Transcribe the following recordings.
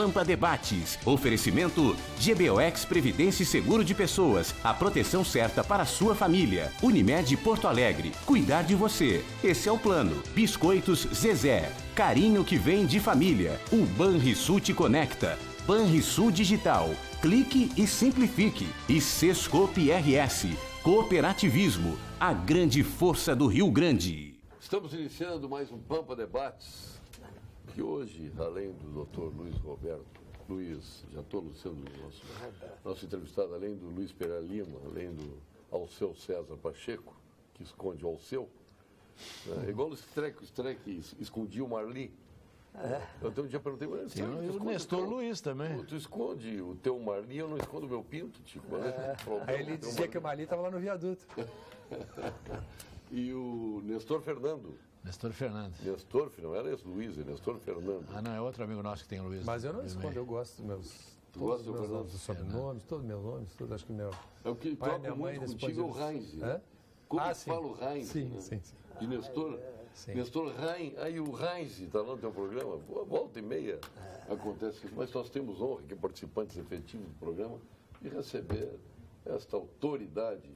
Pampa Debates. Oferecimento GBOX Previdência e Seguro de Pessoas. A proteção certa para a sua família. Unimed Porto Alegre. Cuidar de você. Esse é o plano. Biscoitos Zezé. Carinho que vem de família. O Banrisul te conecta. Banrisul Digital. Clique e simplifique. E Sescope RS. Cooperativismo. A grande força do Rio Grande. Estamos iniciando mais um Pampa Debates. Que hoje, além do Dr. Luiz Roberto, já estou anunciando o nosso entrevistado, além do Luiz Pereira Lima, além do Alceu César Pacheco, que esconde o Alceu, é igual o Streck escondia o Marli. Eu tenho um dia perguntei, mas o Nestor Luiz também. Tu esconde o teu Marli, eu não escondo o meu pinto, tipo. Aí ele dizia que o Marli estava lá no viaduto. E o Nestor Fernando. Nestor Fernando. Nestor, não era esse Luiz, é Nestor Fernando. Ah, não, é outro amigo nosso que tem o Luiz. Mas eu não escondo, eu gosto dos meus... Tu gosta do meus Fernando? nomes, sobrenomes, todos os meus nomes, tudo, acho que meu... É o que pai, troca minha mãe, muito contigo é o Heinz. Hã? Como Ah, que fala o Heinz? Sim, né? sim. De Nestor? Sim. Nestor Heinz. Aí o Heinz está lá no teu programa, volta e meia acontece isso. Mas nós temos honra, que participantes efetivos do programa, de receber esta autoridade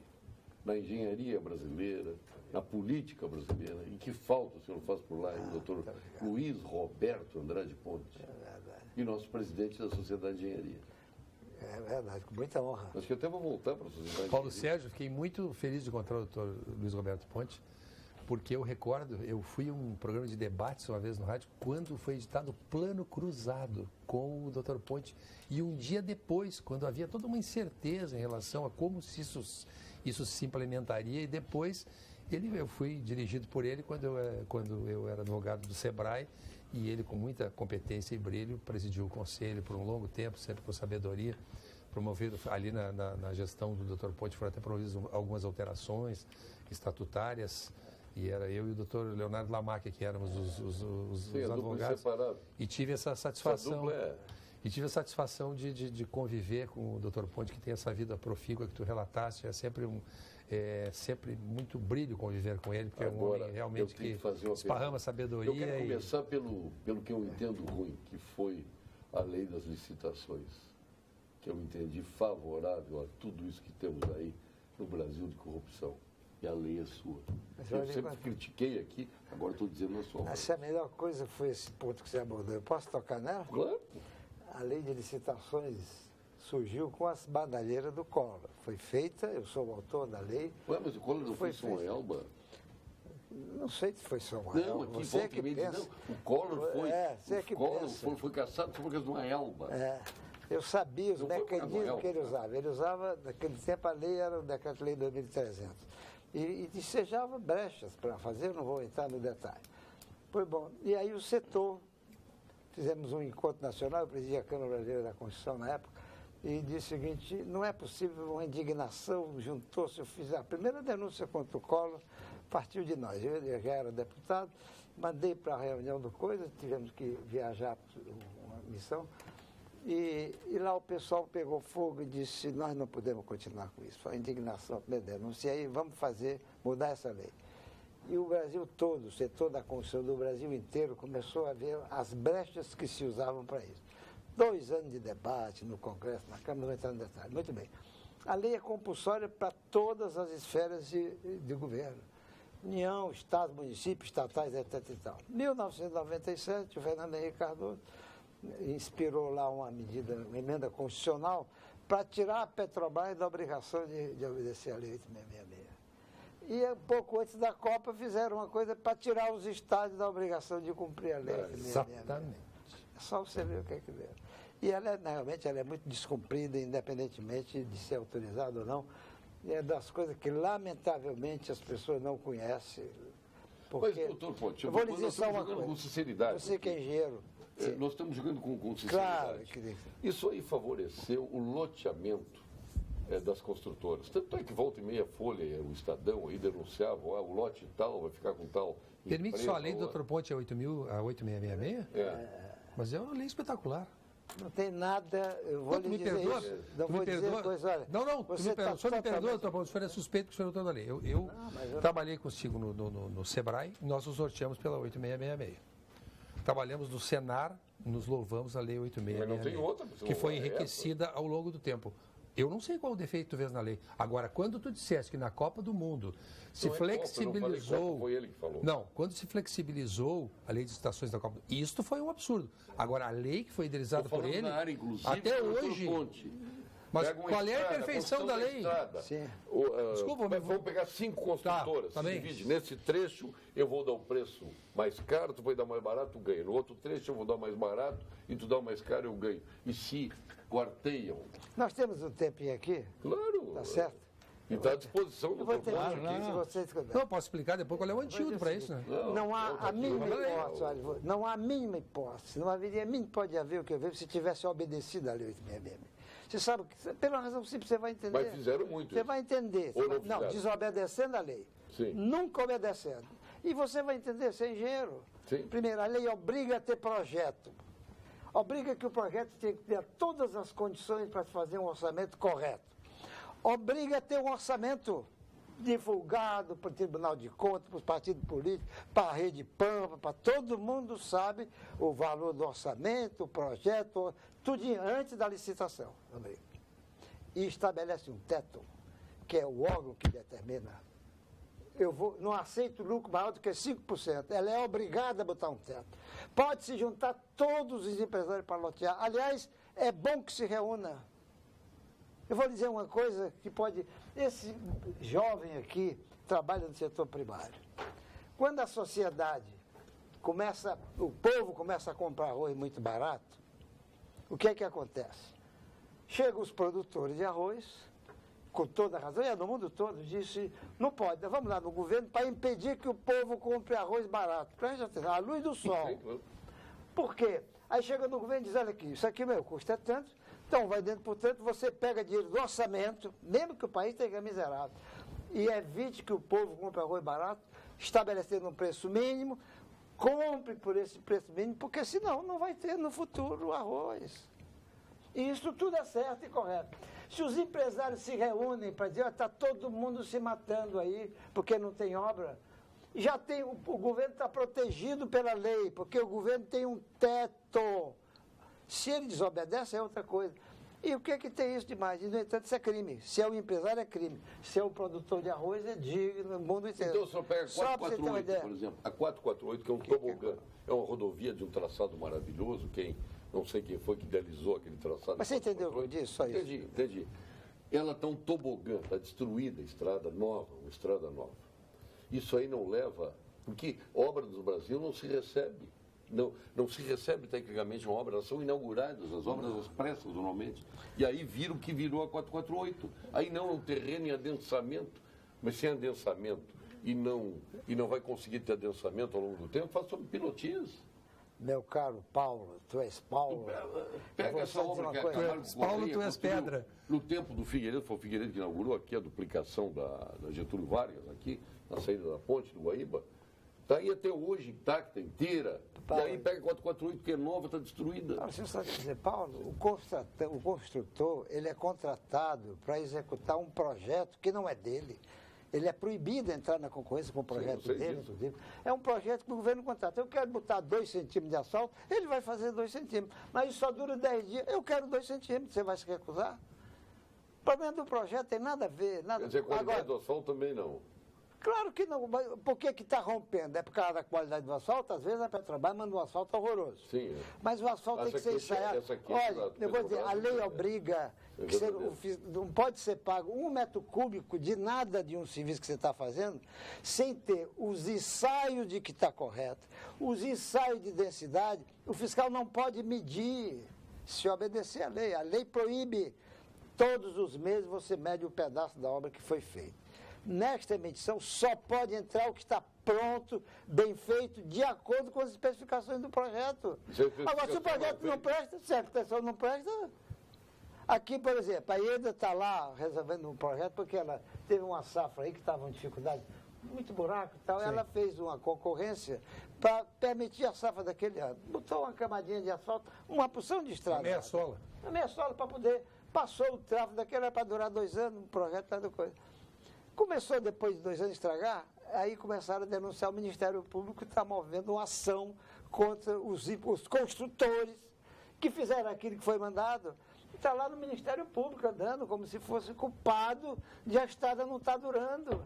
na engenharia brasileira, na política brasileira, e que falta o senhor faz por lá, o doutor Luiz Roberto Andrade Ponte, e nosso presidente da Sociedade de Engenharia. É verdade, com muita honra. Acho que até vou voltar para a Sociedade Paulo de Engenharia. Sérgio, fiquei muito feliz de encontrar o doutor Luiz Roberto Ponte, porque eu recordo, eu fui a um programa de debates uma vez no rádio, quando foi editado o Plano Cruzado com o doutor Ponte, e um dia depois, quando havia toda uma incerteza em relação a como isso se implementaria, e depois eu fui dirigido por ele quando eu era advogado do Sebrae, e ele, com muita competência e brilho, presidiu o conselho por um longo tempo, sempre com sabedoria, promovido ali na gestão do Dr. Ponte, foram até promovidas algumas alterações estatutárias, e era eu e o Dr. Leonardo Lamarck que éramos os advogados, e tive essa satisfação. E tive a satisfação de conviver com o Dr. Ponte, que tem essa vida profícua que tu relataste. É sempre muito brilho conviver com ele, porque agora, é um homem realmente que esparrama sabedoria. Eu quero começar pelo que eu entendo ruim, que foi a lei das licitações, que eu entendi favorável a tudo isso que temos aí no Brasil de corrupção. E a lei é sua. Eu sempre critiquei aqui, agora estou dizendo na sua voz. Essa é a melhor coisa, foi esse ponto que você abordou. Eu posso tocar nela? Claro. A lei de licitações surgiu com as bandalheiras do Collor. Foi feita, eu sou o autor da lei. Ué, mas o Collor não foi São Elba? Não sei se foi São Elba. Não, aqui você volta que e meia pensa. Não, o Collor foi. O Collor foi caçado por causa de uma Elba. Eu sabia os Não mecanismos que ele usava. Ele usava, naquele tempo, a lei era o Decreto-Lei 2300. E desejava brechas para fazer, eu não vou entrar no detalhe. Pois bom, e aí o setor. Fizemos um encontro nacional, eu presidi a Câmara Brasileira da Constituição na época, e disse o seguinte: não é possível, uma indignação juntou-se, eu fiz a primeira denúncia contra o Collor, partiu de nós. Eu já era deputado, mandei para a reunião do Coisa, tivemos que viajar para uma missão, e lá o pessoal pegou fogo e disse: nós não podemos continuar com isso. Foi a indignação, a primeira denúncia, e aí vamos mudar essa lei. E o Brasil todo, o setor da Constituição do Brasil inteiro, começou a ver as brechas que se usavam para isso. 2 anos de debate no Congresso, na Câmara, não vou entrar no detalhe. Muito bem. A lei é compulsória para todas as esferas de governo. União, Estado, município, estatais, etc. e tal. Em 1997, o Fernando Henrique Cardoso inspirou lá uma emenda constitucional para tirar a Petrobras da obrigação de obedecer a lei 8666. E pouco antes da Copa fizeram uma coisa para tirar os estados da obrigação de cumprir a lei. Exatamente. É só você ver o que é que veio. E realmente ela é muito descumprida, independentemente de ser autorizada ou não. E é das coisas que, lamentavelmente, as pessoas não conhecem. Porque, mas, doutor Ponte, eu vou lhe dizer só uma coisa. Com sinceridade. Você que é engenheiro. Nós estamos jogando com sinceridade. Claro. Isso aí favoreceu o loteamento das construtoras. Tanto é que volta e meia Folha, o Estadão aí denunciavam, o lote tal vai ficar com tal. Permite só a lei do Dr. Ponte a 8666? Mas é uma lei espetacular. Não tem nada, eu vou lhe dizer isso. Não vou dizer coisa, olha. Não, o senhor me perdoa, doutor Ponte, o senhor é suspeito que o senhor é doutor da lei. Eu trabalhei consigo no Sebrae, nós nos sorteamos pela 8666. trabalhamos no Senar, nos louvamos a Lei 8.666. Mas não tem outra, você que não foi vai enriquecida ao longo do tempo. Eu não sei qual o defeito tu vês na lei. Agora, quando tu disseste que na Copa do Mundo se Não é Copa, flexibilizou... eu não falei Copa, foi ele que falou. Não, quando se flexibilizou a lei de estações da Copa, isto foi um absurdo. Agora, a lei que foi idealizada por ele, Na área, inclusive, até do hoje... Ponte. Mas Pega uma qual é a estrada, imperfeição da lei? estrada. Sim. Desculpa, mas vamos pegar 5 construtoras. Tá bem. Divide. Nesse trecho eu vou dar um preço mais caro, tu vai dar mais barato, tu ganha. No outro trecho eu vou dar mais barato e tu dá mais caro, eu ganho. E se quarteiam? Nós temos um tempinho aqui, Claro. tá certo? E está à disposição Eu do vou teu terminar plano. aqui, se vocês quiserem. Não, posso explicar depois qual é o antídoto para isso, né? Não há a mínima não, hipótese, olha, não há a mínima hipótese, não haveria a mínima pode haver o que eu vejo se tivesse obedecido à Lei 8.666. Você sabe que, pela razão simples, você vai entender. Mas fizeram muito Você isso. vai entender. Ou não Não, fizeram? desobedecendo a lei. Sim. Nunca obedecendo. E você vai entender, você é engenheiro. Sim. Primeiro, a lei obriga a ter projeto. Obriga que o projeto tenha que ter todas as condições para fazer um orçamento correto. Obriga a ter um orçamento divulgado para o Tribunal de Contas, para os partidos políticos, para a Rede Pampa, para todo mundo sabe o valor do orçamento, o projeto, tudo antes da licitação. E estabelece um teto, que é o órgão que determina. Não aceito lucro maior do que 5%. Ela é obrigada a botar um teto. Pode se juntar todos os empresários para lotear. Aliás, é bom que se reúna. Eu vou dizer uma coisa que pode... Esse jovem aqui trabalha no setor primário. Quando a sociedade o povo começa a comprar arroz muito barato, o que é que acontece? Chegam os produtores de arroz, com toda a razão, e no mundo todo, disse, não pode, vamos lá no governo para impedir que o povo compre arroz barato. Preste atenção, à luz do sol. Por quê? Aí chega no governo e diz, olha aqui, isso aqui meu custo é tanto, então vai dentro, portanto, você pega dinheiro do orçamento, mesmo que o país esteja miserável, e evite que o povo compre arroz barato, estabelecendo um preço mínimo, compre por esse preço mínimo, porque senão não vai ter no futuro arroz. E isso tudo é certo e correto. Se os empresários se reúnem para dizer, está todo mundo se matando aí, porque não tem obra, já tem, o governo está protegido pela lei, porque o governo tem um teto. Se ele desobedece, é outra coisa. E o que é que tem isso demais? E, no entanto, isso é crime. Se é o empresário, é crime. Se é o produtor de arroz, é digno no mundo inteiro. Então, o senhor pega a 448, por exemplo. A 448, que é um tobogã, é uma rodovia de um traçado maravilhoso. Não sei quem foi que idealizou aquele traçado. Mas você entendeu o que eu disse? Só isso. Entendi. Ela está um tobogã, está destruída a estrada nova, uma estrada nova. Isso aí não leva... Porque obra do Brasil não se recebe. Não se recebe tecnicamente uma obra, elas são inauguradas, as obras expressas normalmente. E aí vira o que virou a 448. Aí não é um terreno em adensamento, mas sem adensamento e não vai conseguir ter adensamento ao longo do tempo, faça pilotias. Meu caro Paulo, tu és Paulo. Pega essa obra que é Camargo Paulo, tu és pedra. No tempo do Figueiredo, foi o Figueiredo que inaugurou aqui a duplicação da Getúlio Vargas, aqui, na saída da ponte do Guaíba. Está aí até hoje intacta, inteira. Paulo. E aí pega 448, que é nova, está destruída. Agora, você sabe dizer, Paulo, o construtor, ele é contratado para executar um projeto que não é dele. Ele é proibido de entrar na concorrência com o projeto dele. Inclusive. É um projeto que o governo contrata. Eu quero botar 2 centímetros de asfalto, ele vai fazer 2 centímetros. Mas isso só dura 10 dias. Eu quero 2 centímetros, você vai se recusar? O problema do projeto tem nada a ver. Nada... Quer dizer, a qualidade do asfalto também não. Claro que não. Por que está rompendo? É por causa da qualidade do asfalto? Às vezes a Petrobras manda um asfalto horroroso. Sim. Mas o asfalto tem que ser ensaiado. Olha, eu vou dizer, a lei obriga que não pode ser pago 1 metro cúbico de nada de um serviço que você está fazendo sem ter os ensaios de que está correto, os ensaios de densidade. O fiscal não pode medir se obedecer à lei. A lei proíbe. Todos os meses você mede um pedaço da obra que foi feita. Nesta medição só pode entrar o que está pronto, bem feito, de acordo com as especificações do projeto. Agora, se o projeto não presta, se a arquitetura não presta... Aqui, por exemplo, a IEDA está lá resolvendo um projeto porque ela teve uma safra aí que estava em dificuldade, muito buraco e tal. Sim. Ela fez uma concorrência para permitir a safra daquele ano. Botou uma camadinha de asfalto, uma porção de estrada. Meia sola. Meia sola para poder... Passou o tráfego daquele, era para durar 2 anos, um projeto, tal coisa. Começou, depois de 2 anos, a estragar, aí começaram a denunciar o Ministério Público que está movendo uma ação contra os construtores que fizeram aquilo que foi mandado. Está lá no Ministério Público andando como se fosse culpado de a estrada não estar durando.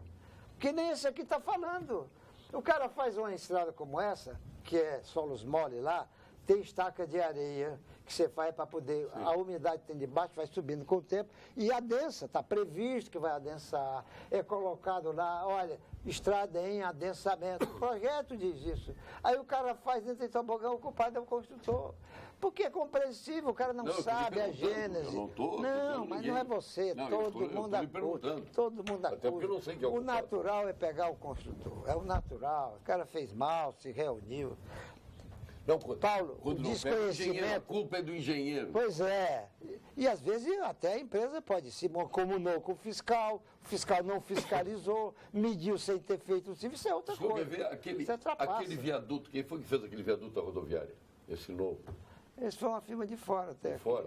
Que nem esse aqui está falando. O cara faz uma estrada como essa, que é solos mole lá, tem estaca de areia que você faz para poder... Sim. A umidade que tem debaixo vai subindo com o tempo e adensa, está previsto que vai adensar. É colocado lá, olha, estrada em adensamento. O projeto diz isso. Aí o cara faz dentro de tobogão, o culpado é o construtor. Porque é compreensível, o cara não sabe a gênese. Não, mas não é você, todo mundo acusa. Todo mundo acusa. Até porque eu não sei que é o culpado. Natural é pegar o construtor, é o natural. O cara fez mal, se reuniu. Não, Paulo, o desconhecimento... A culpa é do engenheiro. Pois é. E às vezes até a empresa pode se comunou com o fiscal não fiscalizou, mediu sem ter feito o serviço, isso é outra coisa. Ver aquele viaduto, quem foi que fez aquele viaduto da rodoviária? Esse novo? Esse foi uma firma de fora até. De fora?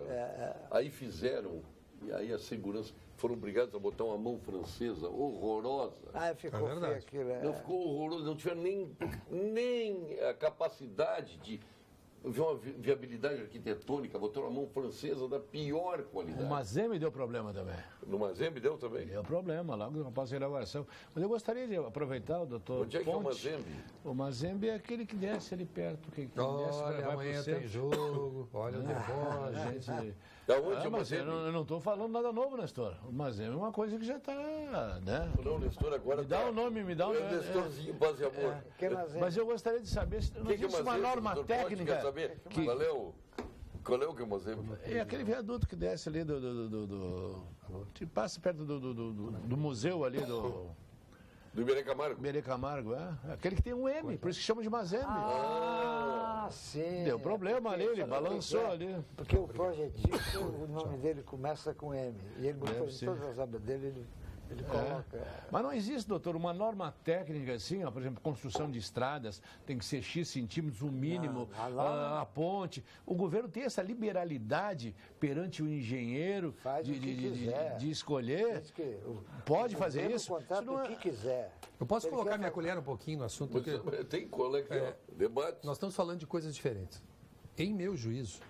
Aí fizeram, e aí a segurança... Foram obrigados a botar uma mão francesa horrorosa. Ficou feio aquilo. Não, ficou horroroso, não tiveram nem a capacidade de ver uma viabilidade arquitetônica, botaram uma mão francesa da pior qualidade. O Mazembe deu problema também. No Mazembe deu também? Deu problema, lá no Passo de Inauguração. Mas eu gostaria de aproveitar o doutor Onde é que é o Mazembe? O Mazembe é aquele que desce ali perto. Que olha, amanhã tem jogo, olha o depósito. Mas eu não estou falando nada novo, Nestor. O Mazembe é uma coisa que já está, né? Não, Nestor, agora me dá o nome, me dá o nome. Nestorzinho, paz e amor. Mas eu gostaria de saber se não existe uma norma técnica. Quer saber qual é o que é o Mazembe? É aquele viaduto que desce ali que passa perto do museu ali do Iberê Camargo. Iberê Camargo, é. Aquele que tem um M, por isso que chama de Mazembe. Sim. Deu problema ali, ele balançou ali. Porque o projetista, o nome dele começa com M. E ele botou em todas as obras dele, ele coloca. Mas não existe, doutor, uma norma técnica assim, ó, por exemplo, construção de estradas, tem que ser X centímetros, o mínimo, a ponte. O governo tem essa liberalidade perante o engenheiro de escolher. Pode fazer isso? O que quiser. Eu posso colocar minha colher um pouquinho no assunto? Porque tem debate. Nós estamos falando de coisas diferentes. Em meu juízo,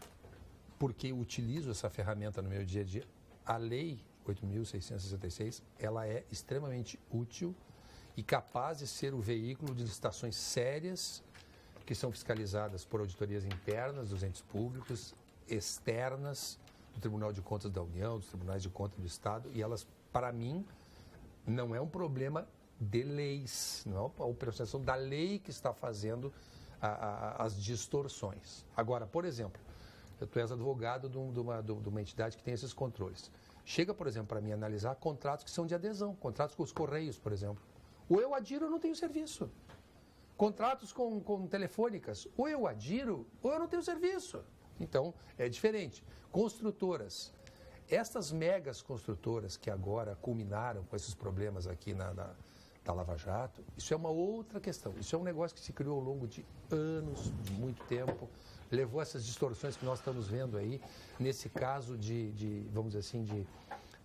porque eu utilizo essa ferramenta no meu dia a dia, a lei 8.666, ela é extremamente útil e capaz de ser o veículo de licitações sérias que são fiscalizadas por auditorias internas dos entes públicos, externas, do Tribunal de Contas da União, dos Tribunais de Contas do Estado, e elas, para mim, não é um problema de leis, não é a operação da lei que está fazendo as distorções. Agora, por exemplo, tu és advogado de uma entidade que tem esses controles. Chega, por exemplo, para mim analisar contratos que são de adesão, contratos com os Correios, por exemplo. Ou eu adiro ou não tenho serviço. Contratos com telefônicas, ou eu adiro ou eu não tenho serviço. Então, é diferente. Construtoras. Estas megas construtoras que agora culminaram com esses problemas aqui da Lava Jato, isso é uma outra questão. Isso é um negócio que se criou ao longo de anos, de muito tempo, levou essas distorções que nós estamos vendo aí, nesse caso vamos dizer assim,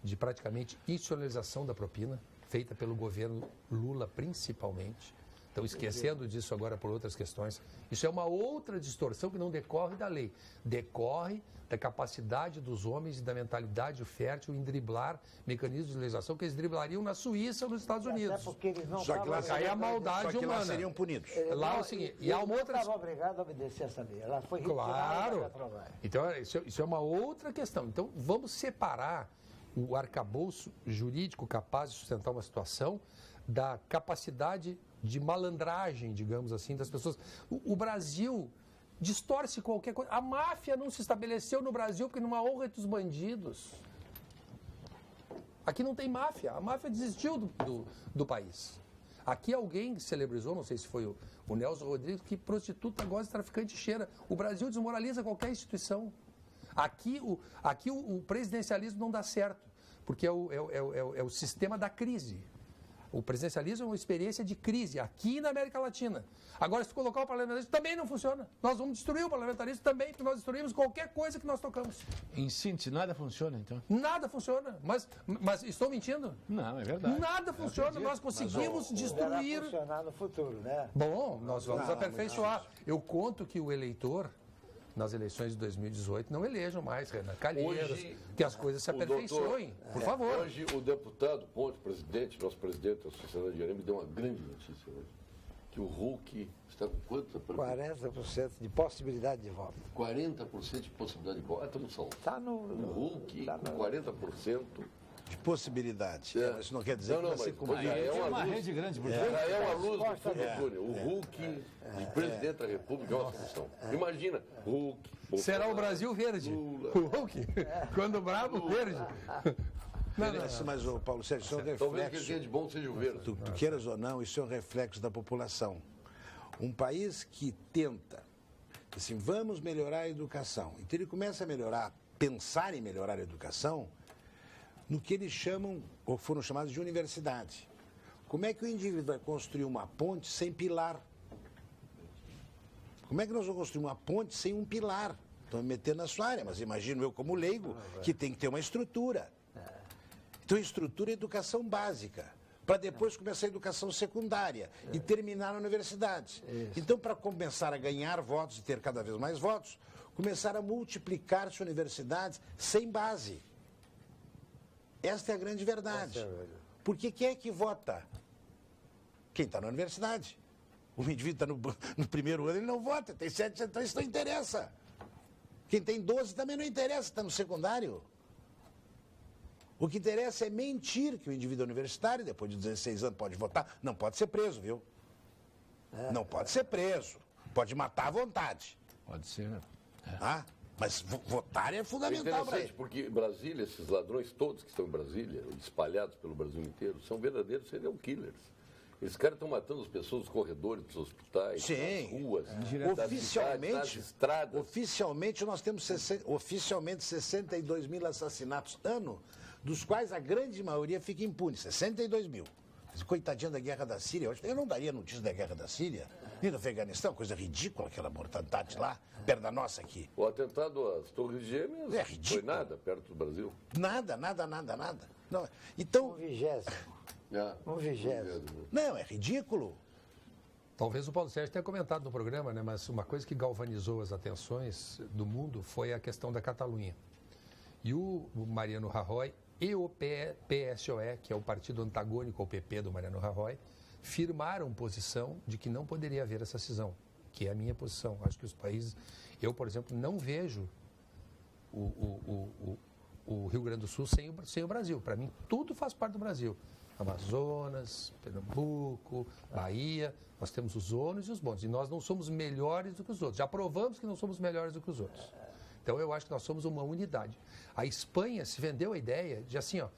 de praticamente institucionalização da propina, feita pelo governo Lula principalmente. Então, esquecendo disso agora por outras questões, isso é uma outra distorção que não decorre da lei, decorre da capacidade dos homens e da mentalidade fértil em driblar mecanismos de legislação que eles driblariam na Suíça ou nos Estados Unidos. Até porque eles não só que lá cai a maldade humana. Lá seriam punidos. Lá é o seguinte, e há uma outra... estava obrigado a obedecer essa lei, ela foi retirada da Petrobras. Então, isso é uma outra questão. Então, vamos separar o arcabouço jurídico capaz de sustentar uma situação da capacidade de malandragem, digamos assim, das pessoas. O Brasil distorce qualquer coisa. A máfia não se estabeleceu no Brasil porque numa honra dos bandidos. Aqui não tem máfia. A máfia desistiu do país. Aqui alguém celebrizou, não sei se foi o Nelson Rodrigues, que prostituta gosta de traficante cheira. O Brasil desmoraliza qualquer instituição. Aqui o presidencialismo não dá certo, porque é o sistema da crise. O presidencialismo é uma experiência de crise aqui na América Latina. Agora, se colocar o parlamentarismo, também não funciona. Nós vamos destruir o parlamentarismo também, porque nós destruímos qualquer coisa que nós tocamos. Em síntese, nada funciona, então? Nada funciona. Mas estou mentindo? Não, é verdade. Nada funciona. Nós conseguimos destruir... Vai funcionar no futuro, né? Bom, nós vamos aperfeiçoar. Eu conto que o eleitor, nas eleições de 2018, não elejam mais Renan Calheiros, Hoje, que as coisas se aperfeiçoem, por favor. Hoje, o deputado Ponte, nosso presidente da Sociedade de Arame, deu uma grande notícia hoje. Que o Hulk está com quanto? 40% de possibilidade de voto. 40% de possibilidade de voto. Estamos salvos. Está no... O Hulk, tá no- com 40%. De possibilidade. É. Isso não quer dizer que vai ser mas cumprido. já é Tem uma uma luz. rede grande por Já trás. é uma luz do fundo do túnel. O Hulk de presidente da República é uma solução. Imagina, Hulk. Será o Bolsonaro, Brasil verde. Lula. O Hulk, quando bravo, verde. Mas, ô, Paulo Sérgio, isso é um Talvez o que ele reflexo. tenha de bom seja o verde. Tu queiras ou não, isso é um reflexo da população. Um país que tenta, assim, vamos melhorar a educação. Então ele começa a melhorar, pensar em melhorar a educação, no que eles chamam, ou foram chamados de universidade. Como é que o indivíduo vai construir uma ponte sem pilar? Como é que nós vamos construir uma ponte sem um pilar? Estou me metendo na sua área, mas imagino eu como leigo que tem que ter uma estrutura. Então, estrutura é educação básica, para depois começar a educação secundária e terminar na universidade. Então, para começar a ganhar votos e ter cada vez mais votos, começar a multiplicar-se universidades sem base. Esta é a grande verdade. Porque quem é que vota? Quem está na universidade. O indivíduo está no primeiro ano, ele não vota, tem 7, então isso não interessa. Quem tem 12 também não interessa, está no secundário. O que interessa é mentir que o indivíduo é universitário, depois de 16 anos pode votar. Não pode ser preso, viu? Não pode ser preso. Pode matar à vontade. Pode ser, né? Ah, mas votar é É fundamental para interessante ele. porque Brasília, esses ladrões todos que estão em Brasília, espalhados pelo Brasil inteiro, são verdadeiros serial killers. Esses caras estão matando as pessoas nos corredores dos hospitais, Sim. nas ruas, das Oficialmente, cidades, nas estradas. oficialmente nós temos 62 mil assassinatos ano, dos quais a grande maioria fica impune, 62 mil. Coitadinha da guerra da Síria, eu não daria notícia da guerra da Síria, nem do Afeganistão, coisa ridícula aquela mortandade lá, perto da nossa aqui. O atentado às Torres Gêmeas É foi ridículo. nada perto do Brasil. Nada. Não, então, 20º. É. 20º. não, é ridículo. Talvez o Paulo Sérgio tenha comentado no programa, né? Mas uma coisa que galvanizou as atenções do mundo foi a questão da Catalunha. E o Mariano Rajoy e o PSOE, que é o partido antagônico ao PP do Mariano Rajoy, firmaram posição de que não poderia haver essa cisão, que é a minha posição. Acho que os países... Eu, por exemplo, não vejo o Rio Grande do Sul sem o Brasil. Para mim, tudo faz parte do Brasil. Amazonas, Pernambuco, Bahia, nós temos os ônus e os bônus. E nós não somos melhores do que os outros. Já provamos que não somos melhores do que os outros. Então, eu acho que nós somos uma unidade. A Espanha se vendeu a ideia de assim, ó,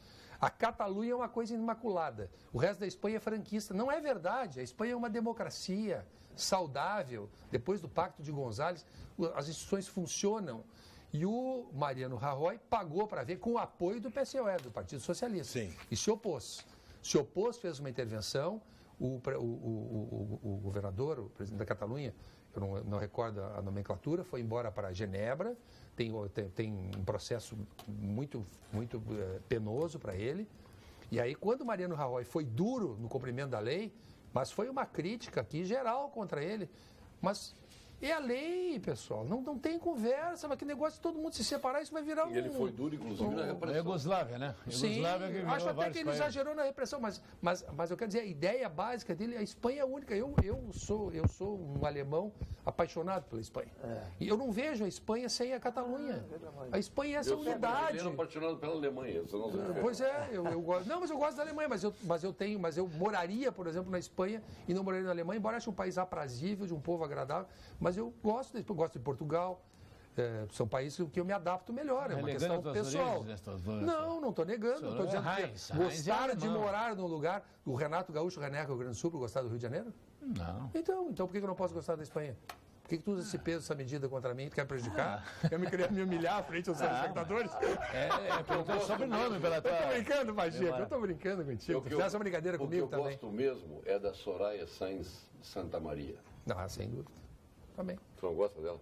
a Catalunha é uma coisa imaculada, o resto da Espanha é franquista. Não é verdade. A Espanha é uma democracia saudável. Depois do Pacto de González, as instituições funcionam. E o Mariano Rajoy pagou para ver com o apoio do PSOE, do Partido Socialista. Sim. E se opôs. Se opôs, fez uma intervenção. O governador, o presidente da Catalunha, eu não recordo a nomenclatura, foi embora para Genebra. Tem um processo muito penoso para ele. E aí, quando o Mariano Rajoy foi duro no cumprimento da lei, mas foi uma crítica aqui geral contra ele, mas é a lei, pessoal, não tem conversa, mas que negócio de todo mundo se separar, isso vai virar E ele foi duro, inclusive, na A repressão. Iugoslávia, né? Sim, Iugoslávia que virou acho até vários que ele países. exagerou na repressão, mas eu quero dizer, a ideia básica dele, a Espanha é única. Eu sou um alemão apaixonado pela Espanha. E eu não vejo a Espanha sem a Catalunha. A Espanha é essa Eu sou unidade. brasileiro apaixonado pela Alemanha. Você não sabe. Pois é, eu gosto. Não, mas eu gosto da Alemanha, mas eu moraria, por exemplo, na Espanha e não moraria na Alemanha, embora ache um país aprazível, de um povo agradável, mas eu gosto de Portugal. São países que eu me adapto melhor, é uma Negando questão as tuas pessoal. origens, Não estou negando, Senhor, estou dizendo que Heinz gostar é de alemão. morar num lugar, o Renato Gaúcho, René, Rio Grande do Sul, gostar do Rio de Janeiro? Não. Então por que eu não posso gostar da Espanha? Por que tu usa esse peso, essa medida contra mim? Tu quer prejudicar? Quer me humilhar frente aos telespectadores? Perguntou sobrenome pela tua... Eu tô brincando, Pacheco, eu tô brincando contigo. Tu fez essa brincadeira comigo também. O que eu gosto mesmo é da Soraya Sainz de Santa Maria. Não, sem dúvida. Também. Tu não gosta dela?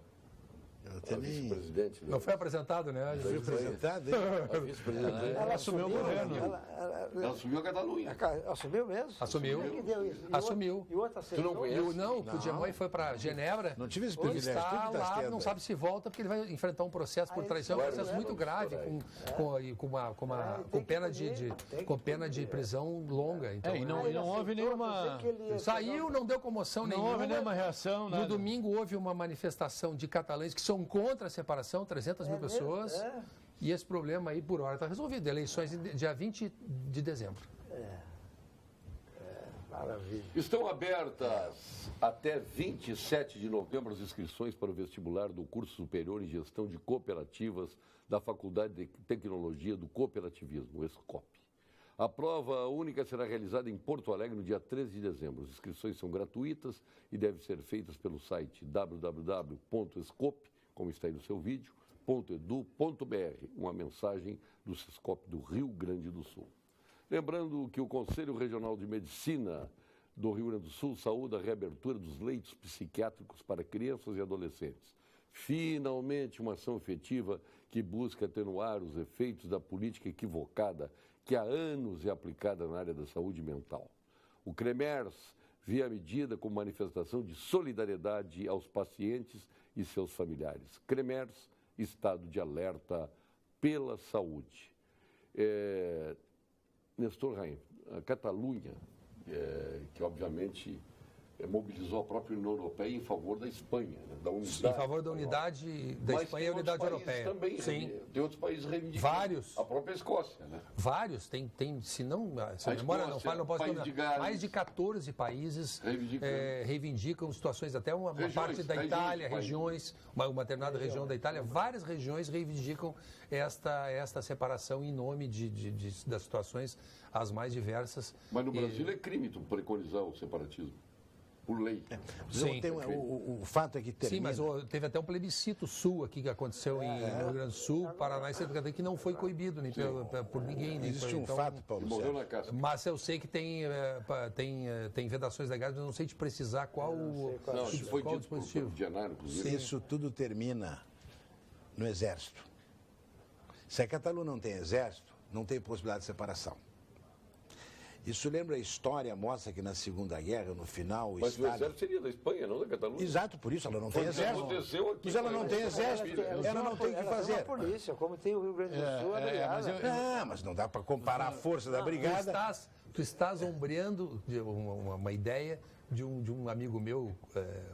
Eu A também. vice-presidente. Não foi apresentado, né? Fui apresentado, hein? A vice-presidente. Ela assumiu o governo. Ela assumiu a Catalunha. Assumiu mesmo? Assumiu. Quem que deu isso? Assumiu. E outra Tu não conhece? O Puigdemont foi para Genebra. Não tive esse Ele privilégio. está Tu que estás lá, tendo não aí. sabe se volta, porque ele vai enfrentar um processo por traição, um processo muito grave, com pena de prisão longa. Então, E não houve nenhuma... saiu, não deu comoção Não nenhuma. houve nenhuma reação, No nada. domingo houve uma manifestação de catalães que são contra a separação, 300 mil pessoas. E esse problema aí, por hora, está resolvido. Eleições dia 20 de dezembro. Maravilha. Estão abertas até 27 de novembro as inscrições para o vestibular do curso superior em gestão de cooperativas da Faculdade de Tecnologia do Cooperativismo, o ESCOP. A prova única será realizada em Porto Alegre no dia 13 de dezembro. As inscrições são gratuitas e devem ser feitas pelo site www.escop, como está aí no seu vídeo, .edu.br, uma mensagem do SESCOP do Rio Grande do Sul. Lembrando que o Conselho Regional de Medicina do Rio Grande do Sul saúda a reabertura dos leitos psiquiátricos para crianças e adolescentes. Finalmente, uma ação efetiva que busca atenuar os efeitos da política equivocada que há anos é aplicada na área da saúde mental. O CREMERS vê a medida como manifestação de solidariedade aos pacientes e seus familiares. CREMERS, Estado de Alerta pela Saúde. Nestor Raim, a Catalunha, que obviamente mobilizou a própria União Europeia em favor da Espanha, né, da unidade. Em favor da unidade da Espanha e a unidade europeia. Também, Sim. Tem outros países reivindicando. Vários. A própria Escócia, né? Vários, se a memória não falha, não posso País de lembrar. Gales. Mais de 14 países Reivindicam. situações, até uma parte da Itália, uma determinada região da Itália, várias regiões reivindicam esta separação em nome das situações as mais diversas. Mas no Brasil é crime tu preconizar o separatismo, por lei. Sim. O fato é que termina... Sim, mas teve até um plebiscito sul aqui que aconteceu no Rio Grande do Sul, Paraná e Santa Catarina, que não foi coibido nem por ninguém. Existe um fato, Paulo Morreu Sérgio. na casca. Mas eu sei que tem vedações legais, mas eu não sei te precisar qual Não, isso foi qual o dito por dispositivo. Dianário, inclusive. Isso tudo termina no Exército. Se a Catalunha não tem Exército, não tem possibilidade de separação. Isso lembra a história, mostra que na Segunda Guerra, no final, o Mas o Estado... exército seria da Espanha, não da Catalunha. Exato, por isso ela não tem Foi o que Exército. aconteceu aqui. Mas ela não tem Exército, ela não tem o que fazer. É uma polícia, como tem o Rio Grande do Sul, a brigada. Não, mas não dá para comparar a força da brigada. Tu estás ombreando uma ideia de um amigo meu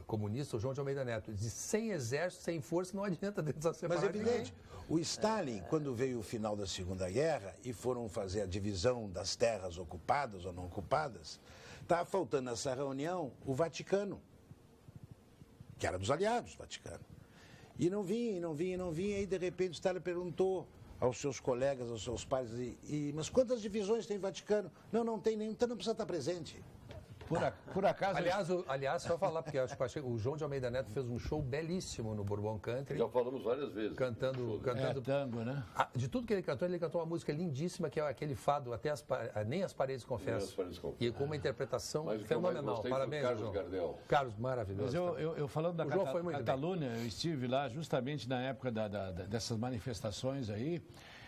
comunista, o João de Almeida Neto. Ele diz, sem exército, sem força, não adianta tentar separar Mas é evidente, ninguém. o Stalin, quando veio o final da Segunda Guerra e foram fazer a divisão das terras ocupadas ou não ocupadas, estava faltando nessa reunião o Vaticano, que era dos aliados, o Vaticano. E não vinha, aí de repente o Stalin perguntou aos seus colegas, aos seus pares, mas quantas divisões tem o Vaticano? Não tem nenhum, então não precisa estar presente. Por acaso... Aliás, só falar, porque acho que o João de Almeida Neto fez um show belíssimo no Bourbon Country. Já falamos várias vezes. Cantando tango, né? De tudo que ele cantou uma música lindíssima, que é aquele fado, nem as paredes confessam. E com uma interpretação fenomenal. Parabéns, Carlos João. Gardel. Carlos, maravilhoso. Mas eu falando da Catalunha, eu estive lá justamente na época dessas manifestações aí.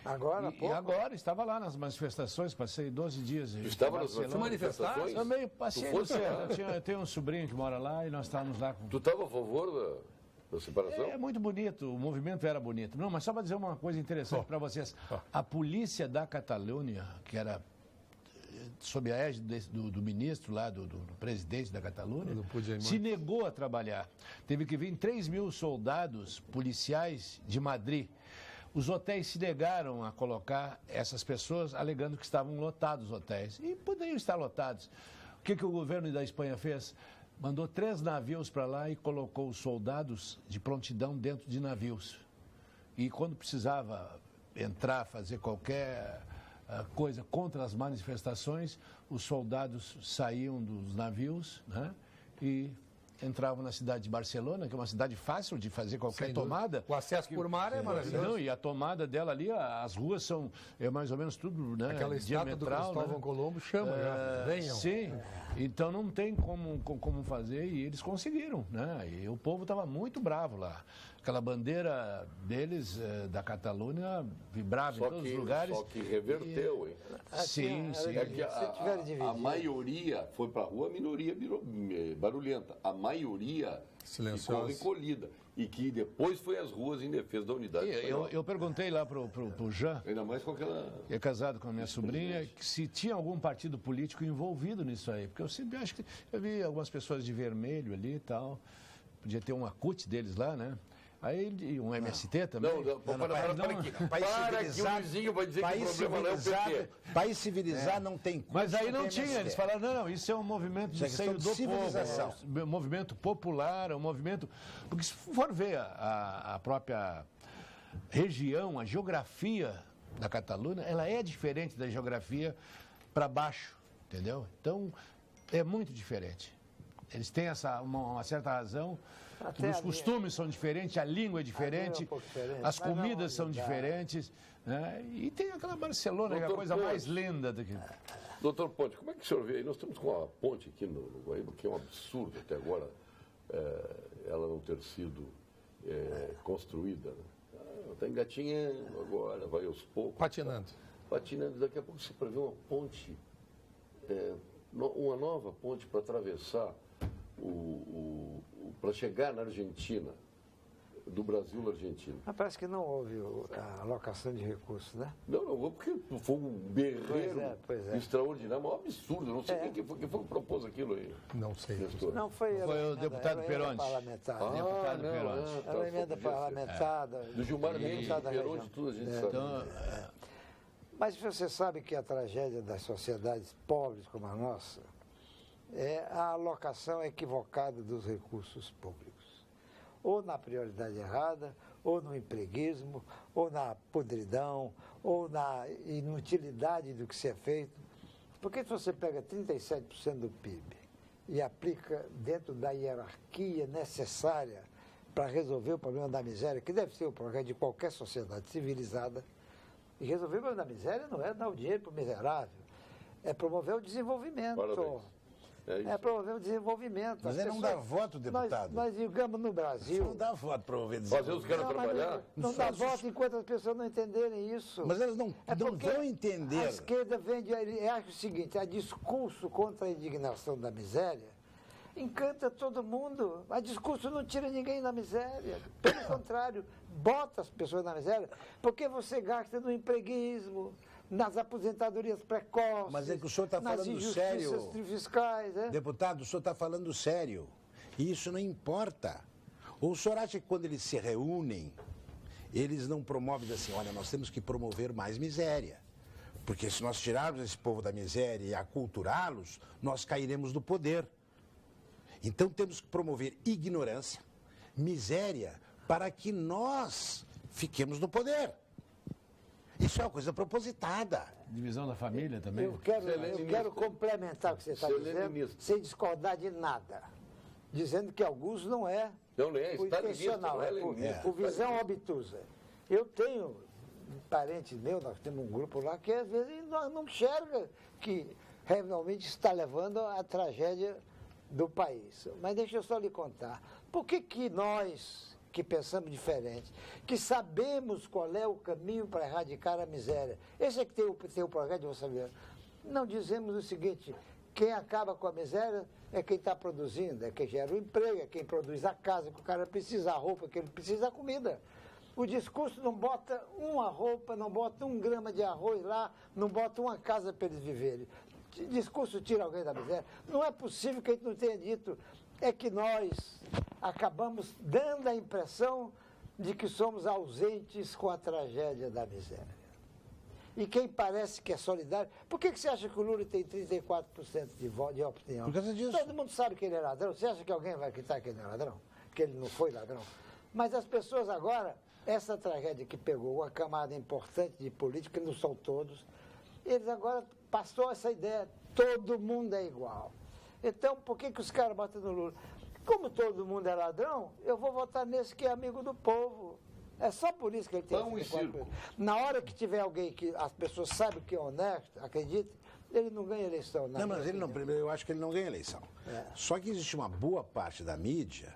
Agora, E agora, estava lá nas manifestações, passei 12 dias. Tu estava nas manifestações? Também passei no centro. Eu tenho um sobrinho que mora lá e nós estávamos lá com... Tu estava a favor da separação? É muito bonito, o movimento era bonito. Não, mas só para dizer uma coisa interessante para vocês. A polícia da Catalunha, que era sob a égide do ministro lá, do presidente da Catalunha, se negou a trabalhar. Teve que vir 3 mil soldados policiais de Madrid. Os hotéis se negaram a colocar essas pessoas, alegando que estavam lotados os hotéis. E poderiam estar lotados. O que o governo da Espanha fez? Mandou 3 navios para lá e colocou os soldados de prontidão dentro de navios. E quando precisava entrar, fazer qualquer coisa contra as manifestações, os soldados saíam dos navios, né, e entravam na cidade de Barcelona, que é uma cidade fácil de fazer qualquer Sem dúvida. tomada. O acesso por mar é maravilhoso. Não, e a tomada dela ali, as ruas são mais ou menos tudo, né? Aquela estátua do diametral, Cristóvão né? Colombo chama já. Venham. Sim, então não tem como fazer e eles conseguiram, né? E o povo estava muito bravo lá. Aquela bandeira deles, da Catalunha, vibrava em todos os lugares. Só que reverteu, hein? Sim, sim. É que Se tiver dividido. a maioria foi para a rua, a minoria virou barulhenta. A maioria Silenciosa. ficou recolhida. E que depois foi às ruas em defesa da unidade espanhola. Eu perguntei lá pro Jean, Ainda mais com aquela... que é casado com a minha sobrinha, que se tinha algum partido político envolvido nisso aí. Porque eu sempre acho que eu vi algumas pessoas de vermelho ali e tal. Podia ter um acute deles lá, né? Aí e um MST também. Para que o vizinho vai dizer que o problema não é o PT. País civilizado não tem como. Mas aí não tinha, eles falaram, não, isso é um movimento Isso é de seio questão do de civilização. povo, é um movimento popular, é um movimento... Porque se for ver a própria região, a geografia da Catalunha, ela é diferente da geografia para baixo, entendeu? Então, é muito diferente. Eles têm uma certa razão, Até os costumes são diferentes, a língua é diferente, um pouco diferente, as mas não comidas são dá. diferentes, né? E tem aquela Barcelona, que é a Doutor coisa Pontes. mais linda daqui. Doutor Ponte, como é que o senhor vê aí? Nós estamos com uma ponte aqui no Guaíba, que é um absurdo até agora ela não ter sido construída. Está engatinhando agora, vai aos poucos. Patinando. Patinando. Daqui a pouco se prevê uma ponte, uma nova ponte para atravessar, para chegar na Argentina, do Brasil à Argentina. Mas parece que não houve a alocação de recursos, né? Não, porque foi um berreiro Pois é. extraordinário, um absurdo. Eu não sei quem foi que propôs aquilo aí. Não sei. Gestor. Não, foi o deputado Peronte. parlamentar. Deputado Peronte. Era uma emenda parlamentar. Do Gilmar Mendes, deputado da Peronte, região. tudo a gente sabe. Então, Mas você sabe que a tragédia das sociedades pobres como a nossa é a alocação equivocada dos recursos públicos. Ou na prioridade errada, ou no empreguismo, ou na podridão, ou na inutilidade do que se é feito. Porque se você pega 37% do PIB e aplica dentro da hierarquia necessária para resolver o problema da miséria, que deve ser o problema de qualquer sociedade civilizada, e resolver o problema da miséria não é dar o dinheiro para o miserável, é promover o desenvolvimento. Parabéns. É promover o desenvolvimento. Mas As ele não pessoas- dá voto, deputado. Nós digamos no Você Brasil. não dá voto para ouvir Fazer os caras Não, mas trabalhar. não dá voto enquanto as pessoas não entenderem isso. Mas elas não porque vão entender. A esquerda vende, acha o seguinte, a discurso contra a indignação da miséria encanta todo mundo. A discurso não tira ninguém da miséria. Pelo contrário, bota as pessoas na miséria, porque você gasta no empreguismo, nas aposentadorias precoces, Mas é que o senhor está nas falando injustiças sério. fiscais. Né? Deputado, o senhor está falando sério. E isso não importa. Ou o senhor acha que quando eles se reúnem, eles não promovem assim, olha, nós temos que promover mais miséria. Porque se nós tirarmos esse povo da miséria e aculturá-los, nós cairemos do poder. Então temos que promover ignorância, miséria, para que nós fiquemos no poder. Isso é uma coisa propositada. divisão da família também. Eu quero complementar o que você está Ser dizendo, leninista. sem discordar de nada. Dizendo que alguns não é Não é, o stalinista, intencional, não é é leninista. por visão obtusa. Eu tenho um parente meu, nós temos um grupo lá, que às vezes não enxerga que realmente está levando à tragédia do país. Mas deixa eu só lhe contar. Por que nós, que pensamos diferente, que sabemos qual é o caminho para erradicar a miséria, esse é que tem o projeto de você ver, não dizemos o seguinte: quem acaba com a miséria é quem está produzindo, é quem gera o emprego, é quem produz a casa que o cara precisa, a roupa que ele precisa, a comida. O discurso não bota uma roupa, não bota 1 grama de arroz lá, não bota uma casa para eles viverem. O discurso tira alguém da miséria. Não é possível que a gente não tenha dito. É que nós acabamos dando a impressão de que somos ausentes com a tragédia da miséria. E quem parece que é solidário... Por que você acha que o Lula tem 34% de opinião? Por causa disso. Todo mundo sabe que ele é ladrão. Você acha que alguém vai acreditar que ele é ladrão? Que ele não foi ladrão? Mas as pessoas agora, essa tragédia que pegou uma camada importante de política, que não são todos, eles agora passou essa ideia, todo mundo é igual. Então, por que os caras botam no Lula? Como todo mundo é ladrão, eu vou votar nesse que é amigo do povo. É só por isso que ele tem Pão e esse negócio. circo. Na hora que tiver alguém que as pessoas sabem que é honesto, acredite, ele não ganha eleição. Não, mas ele não, primeiro, eu acho que ele não ganha eleição. Só que existe uma boa parte da mídia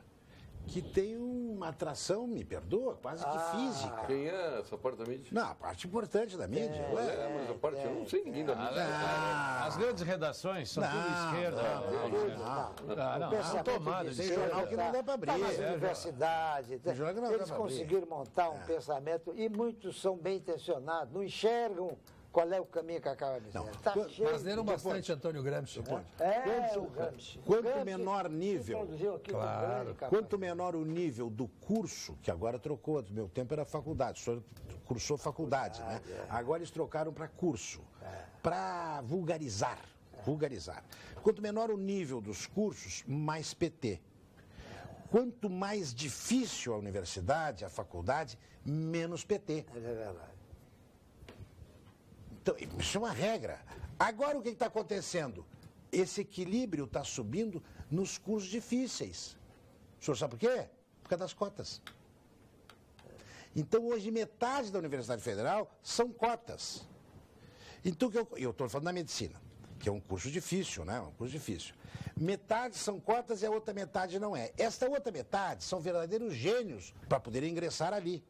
que tem uma atração, me perdoa, quase que física. Quem é essa parte da mídia? Não, a parte importante da mídia. Mas a parte, eu não sei ninguém da mídia. As grandes redações são tudo esquerda. O pensamento tomada de de Tem jornal que não dá para abrir. Tá nas universidades. jornal que não dá Eles pra abrir. conseguiram montar um pensamento e muitos são bem intencionados, não enxergam qual é o caminho que acaba dizendo. Tá cheio Mas leram bastante Antônio Gramsci. o Gramsci. Quanto Gramsci menor nível, introduziu aqui um grande capaz. quanto menor o nível do curso, que agora trocou, do meu tempo era faculdade, o senhor cursou faculdade, né? Agora eles trocaram para curso, para vulgarizar. Quanto menor o nível dos cursos, mais PT. Quanto mais difícil a universidade, a faculdade, menos PT. É verdade. Então, isso é uma regra. Agora o que está acontecendo? Esse equilíbrio está subindo nos cursos difíceis. O senhor sabe por quê? Por causa das cotas. Então, hoje, metade da Universidade Federal são cotas. Então, eu estou falando da medicina, que é um curso difícil, né? Um curso difícil. Metade são cotas e a outra metade não é. Esta outra metade são verdadeiros gênios para poderem ingressar ali.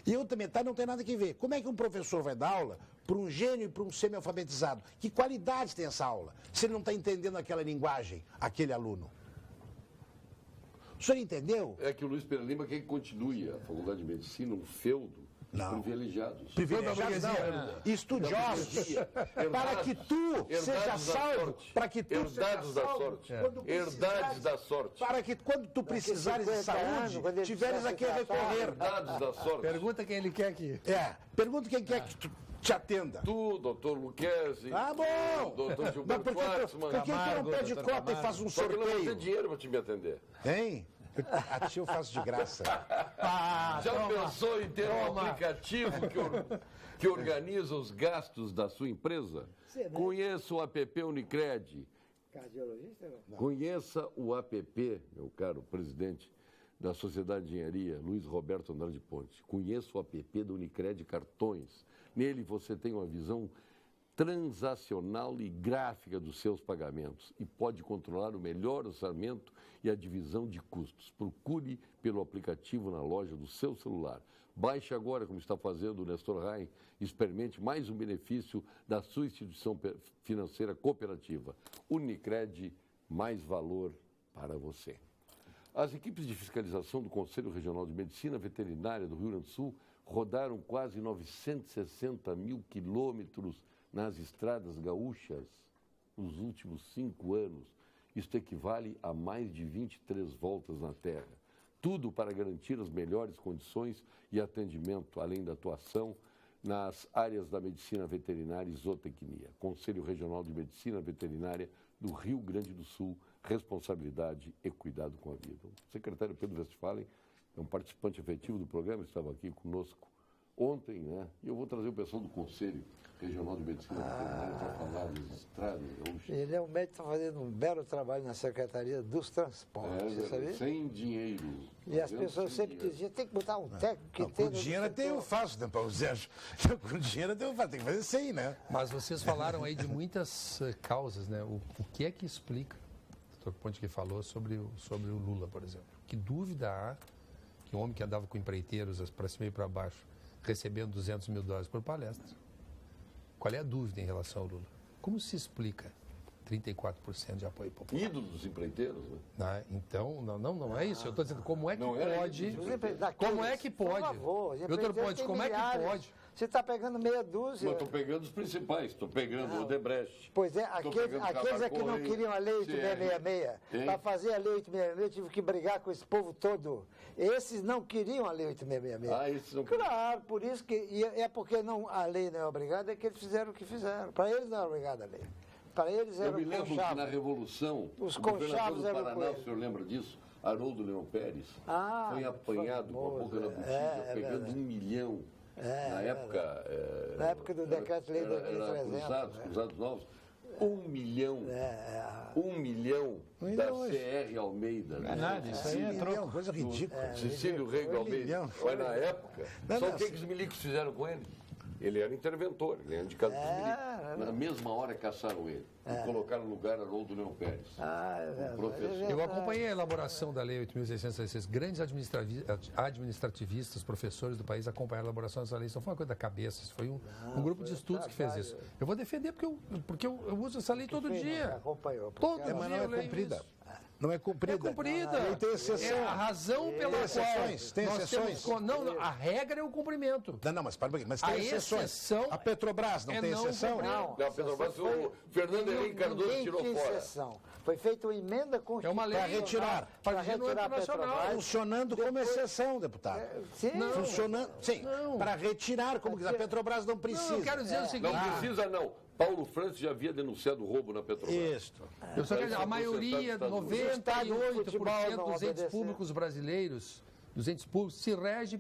E a outra metade não tem nada que ver. Como é que um professor vai dar aula para um gênio e para um semi-alfabetizado? Que qualidade tem essa aula, se ele não está entendendo aquela linguagem, aquele aluno? O senhor entendeu? É que o Luiz Pereira Lima quer que continue a Faculdade de Medicina um feudo dos Não. Privilegiados privilegiados. não, estudiosos, para que tu seja salvo, para que tu Herdados seja da salvo, sorte. quando Herdades precisares- da sorte. para que quando tu precisares de 50 anos, saúde, quando ele tiveres precisar a quem se tratar, recorrer. Herdados da sorte. Pergunta quem ele quer aqui. Pergunta quem quer que tu te atenda. Tu, doutor Luquezzi. Ah, bom! Doutor Mas Gilberto por que Schwartzman. por que tu não Camargo, pede doutor cota e Camargo. faz um Só que não vai ter sorteio? dinheiro para te me atender. Hein? A ti eu faço de graça. Já pensou em ter um aplicativo que organiza os gastos da sua empresa? Conheça o app Unicred. Cardiologista? Não. Conheça o app, meu caro presidente da Sociedade de Engenharia, Luiz Roberto Andrade Ponte. Conheça o app do Unicred Cartões. Nele você tem uma visão transacional e gráfica dos seus pagamentos e pode controlar o melhor orçamento e a divisão de custos. Procure pelo aplicativo na loja do seu celular. Baixe agora, como está fazendo o Nestor Rain, experimente mais um benefício da sua instituição financeira cooperativa. Unicred, mais valor para você. As equipes de fiscalização do Conselho Regional de Medicina Veterinária do Rio Grande do Sul rodaram quase 960 mil quilômetros nas estradas gaúchas nos últimos 5 anos. Isto equivale a mais de 23 voltas na terra. Tudo para garantir as melhores condições e atendimento, além da atuação nas áreas da medicina veterinária e zootecnia. Conselho Regional de Medicina Veterinária do Rio Grande do Sul, responsabilidade e cuidado com a vida. O secretário Pedro Westphalen é um participante efetivo do programa, estava aqui conosco ontem, né? E eu vou trazer o pessoal do Conselho Regional de Medicina Veterinária para falar das estradas gaúchas. Ele é um médico que está fazendo um belo trabalho na Secretaria dos Transportes, você sabia? Sem dinheiro. E as Fazendo pessoas sem sempre dinheiro. diziam, tem que botar um técnico que Não, tem... com dinheiro até eu faço, né, Paulo Sérgio? Com dinheiro até eu faço, tem que fazer 100, né? Mas vocês falaram aí de muitas causas, né? O que é que explica, o doutor Ponte que falou sobre o Lula, por exemplo? Que dúvida há que um homem que andava com empreiteiros para cima e para baixo, recebendo 200 mil dólares por palestra. Qual é a dúvida em relação ao Lula? Como se explica 34% de apoio popular? Ídolo dos empreiteiros, né? Né? Então, não é isso. Eu estou dizendo como é que Não era pode. isso. Como é que Por pode? favor, os Doutor empreiteiros Ponte, têm como é que milhares. pode? Você está pegando meia dúzia. Mas estou pegando os principais, estou pegando o Odebrecht. Pois é, Tô aqueles pegando é que não Camargo queriam a Lei Correia, 8666. Tem. Para fazer a Lei 8666, eu tive que brigar com esse povo todo. Esses não queriam a Lei 8666. Ah, esses não queriam. Claro, por isso que... E é porque não, a lei não é obrigada, é que eles fizeram o que fizeram. Para eles não é obrigada a lei. Para eles Eu era me o lembro que conchavo. na Revolução, Os o governador conchavos do eram Paraná, coelhos. o senhor lembra disso? Haroldo Leão Pérez, Ah, foi apanhado com a famoso, boca na bochecha, é pegando verdade. 1 milhão. Na época... Na época do decreto-lei era 2300, Cruzados, né? Cruzados Novos. 1 milhão. 1 milhão da CR Almeida. Não é nada, isso aí é troco. Coisa ridícula. Cecílio Rego Almeida. Mas na época, só o que os milicos fizeram com ele? Ele era interventor, ele era indicado dos milicos. Na mesma hora caçaram ele e colocaram no lugar Haroldo Leão Pérez. Professor. Eu acompanhei a elaboração da Lei 8.666. Grandes administrativistas, professores do país acompanharam a elaboração dessa lei. Isso não foi uma coisa da cabeça, isso foi um grupo de estudos que fez isso. Eu vou defender porque eu uso essa lei todo dia. Acompanhou. Todo dia Mas não eu é leio cumprida. isso. Não é cumprida. É cumprida. Não, tem exceção. É a razão pela Tem qual exceções, tem nós exceções. temos... Não, a regra é o cumprimento. Não, mas para um pouquinho. Mas tem A exceções. exceção A Petrobras não é tem não exceção? cumprir. Não, a Petrobras, o Fernando Henrique Cardoso Ninguém tirou tinha fora. exceção. Foi feita uma emenda constitucional. É uma lei Para retirar. Para retirar a internacional. Petrobras. Funcionando como exceção, deputado. Sim. Funcionando, sim, para retirar, como que a Petrobras não precisa. Não, eu quero dizer o seguinte. Não precisa, não. Paulo Francis já havia denunciado o roubo na Petrobras. Isso. Eu só quero dizer, a Isso, maioria, Estados Unidos. 98% dos entes públicos brasileiros, dos entes públicos, se regem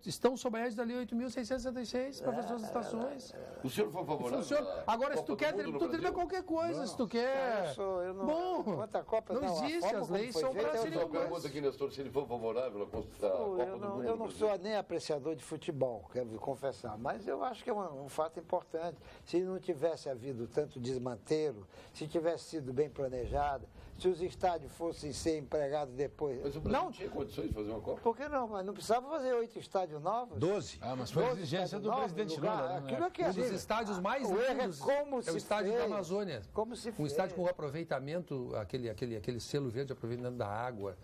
estão sob a égide da Lei 8.666 para fazer as estações. O senhor foi favorável? Funciona. à Agora, se Copa tu do quer, Mundo no tu trilha Brasil? qualquer coisa, se tu quer. Eu não, Bom, quanto à Copa, não a existe, forma as como leis foi são feita, para eu serem Só não- pergunta aqui, Nestor, se ele foi favorável à Copa Eu do Mundo. não no sou Brasil. nem apreciador de futebol, quero confessar, mas eu acho que é um fato importante. Se não tivesse havido tanto desmantelo, se tivesse sido bem planejado, se os estádios fossem ser empregados depois. Mas o Brasil Não, tinha condições de fazer uma Copa? por que não? Mas não precisava fazer 8 estádios novos. 12. Ah, mas foi a 12 exigência do estádios presidente novos, Lula. Aquilo Né? é que é Um dos assim, estádios mais o erro é lindos como é se o estádio da fez, Amazônia. como se Um fez. estádio com aproveitamento, aquele selo verde de aproveitamento da água.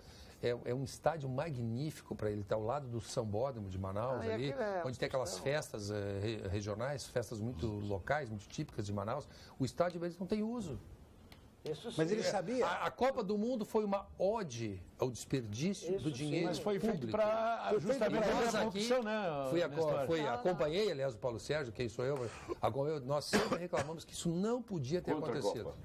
É um estádio magnífico para ele estar ao lado do Sambódromo de Manaus, e ali, aquilo é onde tem aquelas festas regionais, festas muito locais, muito típicas de Manaus. O estádio eles não tem uso. Isso sim. Mas ele sabia. A Copa do Mundo foi uma ode ao desperdício Isso do sim, dinheiro Mas foi feito público. para justamente E nós fazer a aqui, corrupção, né? Nestor? acompanhei, aliás, o Paulo Sérgio, quem sou eu, nós sempre reclamamos que isso não podia ter Contra a acontecido. Copa.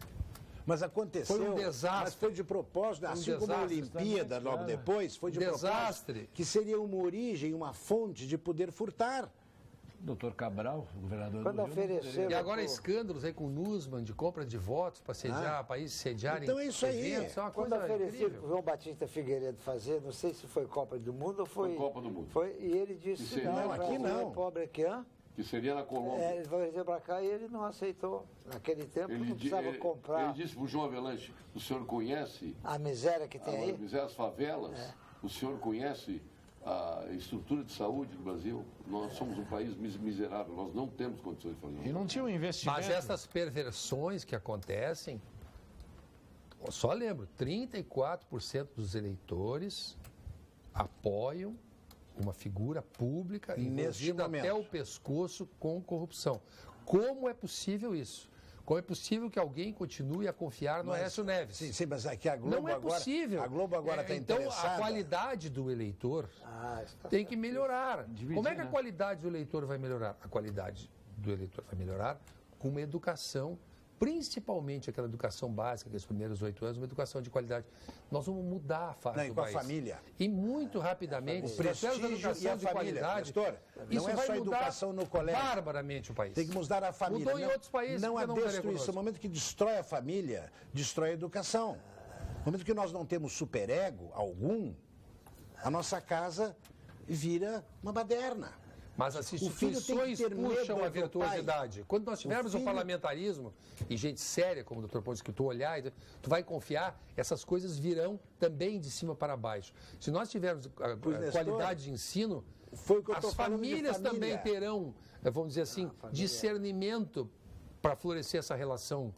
Mas aconteceu. Foi um desastre. Mas foi de propósito, assim como a desastre, Olimpíada logo depois, foi de Desastre. propósito. Que seria uma origem, uma fonte de poder furtar. Doutor Cabral, governador Quando do Rio. ofereceram. E agora escândalos aí com o Nussmann de compra de votos para sediar, países sediarem Então é isso aí. eventos, é uma Quando coisa ofereceram incrível. para o João Batista Figueiredo fazer, não sei se foi Copa do Mundo ou foi. Foi Copa do Mundo. Foi, e ele disse: Isso aí, não, não, aqui Brasil não. é pobre aqui, hã? Que seria na Colômbia. Ele vai dizer para cá e ele não aceitou. Naquele tempo não precisava ele comprar disse para o João Avelanche, o senhor conhece a miséria que tem aí. as favelas? O senhor conhece a estrutura de saúde do Brasil? Nós somos um país miserável, nós não temos condições de fazer E isso. não tinha um investimento. Mas essas perversões que acontecem, eu só lembro, 34% dos eleitores apoiam uma figura pública Neste envolvida momento. até o pescoço com corrupção. Como é possível isso? Como é possível que alguém continue a confiar no Aécio Neves? Sim, mas aqui a Globo Não é agora. possível. A Globo agora está então, interessada. a qualidade do eleitor Está tem que melhorar. Dividir, Como é que a né? qualidade do eleitor vai melhorar? A qualidade do eleitor vai melhorar com uma educação, principalmente aquela educação básica, aqueles primeiros 8 anos, uma educação de qualidade. Nós vamos mudar a face Não, e do com a país. família. E muito rapidamente, se nós tivermos prestígio educação e a de família, qualidade, Nestor, isso não é vai só mudar educação no colégio. barbaramente o país. Tem que mudar a família. Mudou em outros países, Não porque há não estaria destruição. conosco? No momento que destrói a família, destrói a educação. No momento que nós não temos superego algum, a nossa casa vira uma baderna. Mas as O filho tem que instituições ter medo puxam a do virtuosidade. Quando nós tivermos um filho- parlamentarismo e gente séria, como o Dr. Pontes, que tu olhar, tu vai confiar, essas coisas virão também de cima para baixo. Se nós tivermos a Nestor, qualidade de ensino, foi o que eu tô as falando de famílias família. também terão, vamos dizer assim, discernimento para florescer essa relação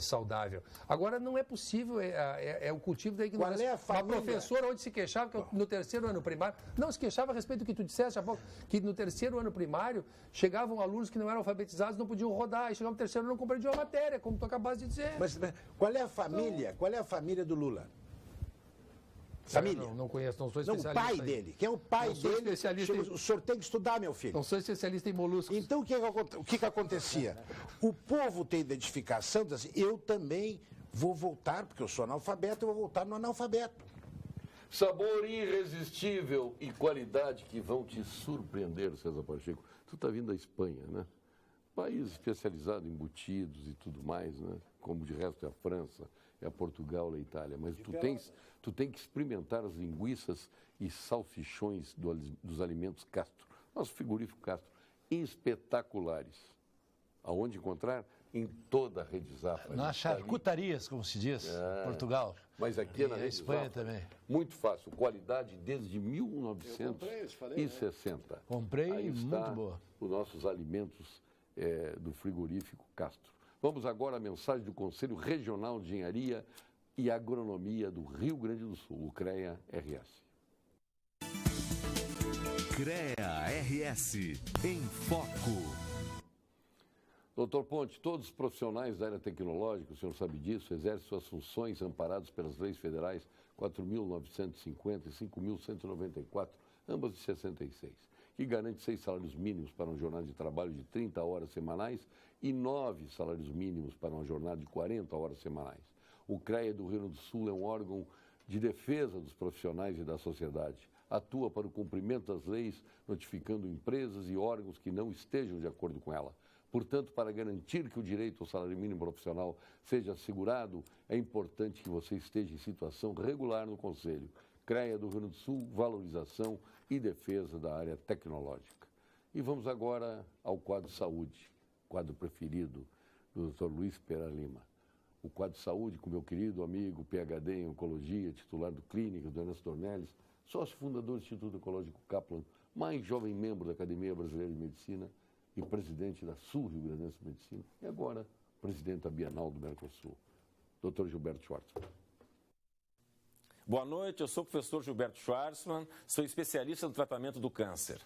saudável. Agora, não é possível, é o cultivo da ignorância. Qual é a família? Uma professora onde se queixava que no terceiro ano primário, não, se queixava a respeito do que tu disseste há pouco, que no terceiro ano primário chegavam alunos que não eram alfabetizados, não podiam rodar, e chegavam no terceiro ano não compreendiam a matéria, como tu acabaste de dizer. Mas qual é a família? Qual é a família do Lula? Família. Não conheço, não sou Não, o especialista. pai em- dele. Quem é o pai Não sou dele? especialista Chama- em- O senhor tem que estudar, meu filho. Não sou especialista em moluscos. Então, o que acontecia? O povo tem identificação, diz assim, eu também vou voltar, porque eu sou analfabeto, eu vou voltar no analfabeto. Sabor irresistível e qualidade que vão te surpreender, César Pacheco. Tu está vindo da Espanha, né? país especializado em embutidos e tudo mais, né? Como de resto é a França, é a Portugal, é a Itália. Mas tu tem que experimentar as linguiças e salsichões dos alimentos Castro, nosso frigorífico Castro, espetaculares. Aonde encontrar? Em toda a Rede Zafra. Nas charcutarias, como se diz, Portugal. Mas aqui na E a Rede Espanha Zafra, também. muito fácil, qualidade desde 1960. Comprei, Aí muito está boa. os nossos alimentos do frigorífico Castro. Vamos agora à mensagem do Conselho Regional de Engenharia e Agronomia do Rio Grande do Sul, o CREA-RS. CREA-RS, em foco. Doutor Ponte, todos os profissionais da área tecnológica, o senhor sabe disso, exercem suas funções amparados pelas leis federais 4.950 e 5.194, ambas de 66, que garante 6 salários mínimos para uma jornada de trabalho de 30 horas semanais e 9 salários mínimos para uma jornada de 40 horas semanais. O CREA do Rio Grande do Sul é um órgão de defesa dos profissionais e da sociedade. Atua para o cumprimento das leis, notificando empresas e órgãos que não estejam de acordo com ela. Portanto, para garantir que o direito ao salário mínimo profissional seja assegurado, é importante que você esteja em situação regular no Conselho. CREA do Rio Grande do Sul, valorização e defesa da área tecnológica. E vamos agora ao quadro saúde, quadro preferido do Dr. Luiz Pera Lima. O quadro saúde com meu querido amigo PhD em Oncologia, titular do Clínica, do Ernesto Dornelles, sócio fundador do Instituto Oncológico Kaplan, mais jovem membro da Academia Brasileira de Medicina, e presidente da Sul Rio Grandense de Medicina, e agora presidente da Bienal do Mercosul, Dr. Gilberto Schwartzman. Boa noite, eu sou o professor Gilberto Schwartzman, sou especialista no tratamento do câncer.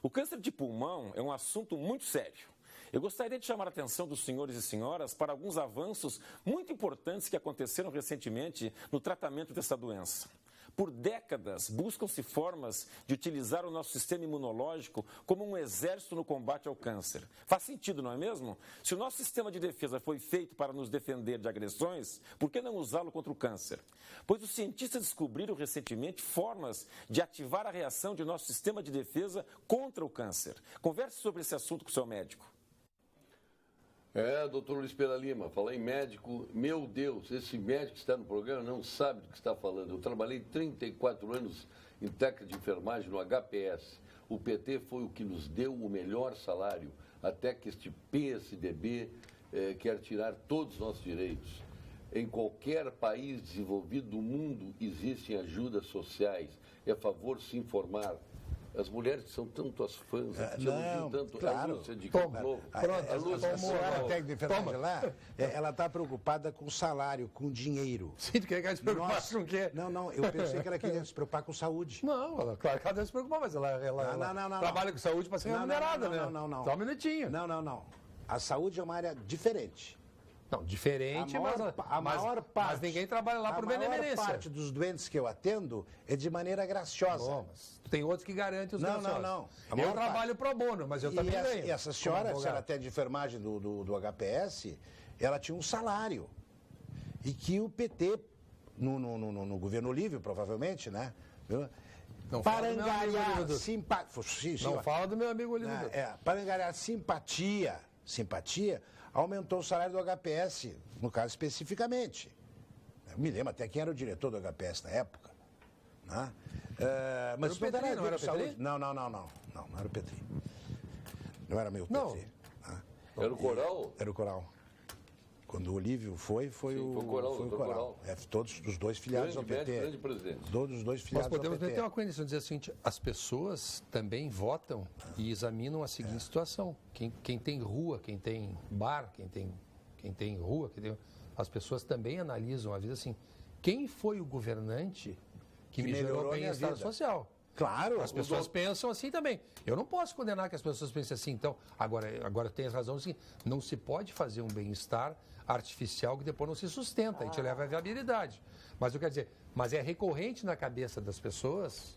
O câncer de pulmão é um assunto muito sério. Eu gostaria de chamar a atenção dos senhores e senhoras para alguns avanços muito importantes que aconteceram recentemente no tratamento dessa doença. Por décadas, buscam-se formas de utilizar o nosso sistema imunológico como um exército no combate ao câncer. Faz sentido, não é mesmo? Se o nosso sistema de defesa foi feito para nos defender de agressões, por que não usá-lo contra o câncer? Pois os cientistas descobriram recentemente formas de ativar a reação de nosso sistema de defesa contra o câncer. Converse sobre esse assunto com o seu médico. Doutor Luiz Pera Lima, falar em médico, meu Deus, esse médico que está no programa não sabe do que está falando. Eu trabalhei 34 anos em técnica de enfermagem no HPS. O PT foi o que nos deu o melhor salário, até que este PSDB quer tirar todos os nossos direitos. Em qualquer país desenvolvido do mundo existem ajudas sociais. É favor se informar. As mulheres são tanto as fãs, não, tanto claro. a Lúcia de Campo Novo. A senhora técnica de enfermagem lá, ela está preocupada com salário, com dinheiro. Sim, tu quer se preocupar com o quê? Não, eu pensei que ela queria se preocupar com saúde. Não, claro que ela deve se preocupar, mas ela trabalha com saúde para ser remunerada, né? Não. Só um minutinho. Não. A saúde é uma área diferente. Não, diferente, mas ninguém trabalha lá por benemerência. A maior parte dos doentes que eu atendo é de maneira graciosa. Bom, mas tem outros que garantem os graciosos. Não. Eu trabalho pro bono, mas eu também ganho. E essa senhora, se ela até de enfermagem do HPS, ela tinha um salário. E que o PT, no governo Olívio, provavelmente, né? Não para angariar simpatia. Não fala do meu amigo Olívio. Para angariar simpatia, aumentou o salário do HPS, no caso especificamente. Eu me lembro até quem era o diretor do HPS na época. Né? Mas não era o Petri? Não era o Petri. Não era meu Petri. Era o Coral? Era o Coral. Quando o Olívio foi o Coral. Todos os dois filiados ao PT. Grande presidente. Todos os dois filiados ao PT. Nós podemos ter uma condição de dizer assim, as pessoas também votam e examinam a seguinte situação. Quem tem rua, quem tem bar, quem tem rua, as pessoas também analisam a vida assim. Quem foi o governante que me gerou bem-estar social? Claro. As pessoas pensam assim também. Eu não posso condenar que as pessoas pensem assim. Então, agora tem razão assim, não se pode fazer um bem-estar artificial que depois não se sustenta, a gente leva a viabilidade. Mas eu quero dizer, mas é recorrente na cabeça das pessoas.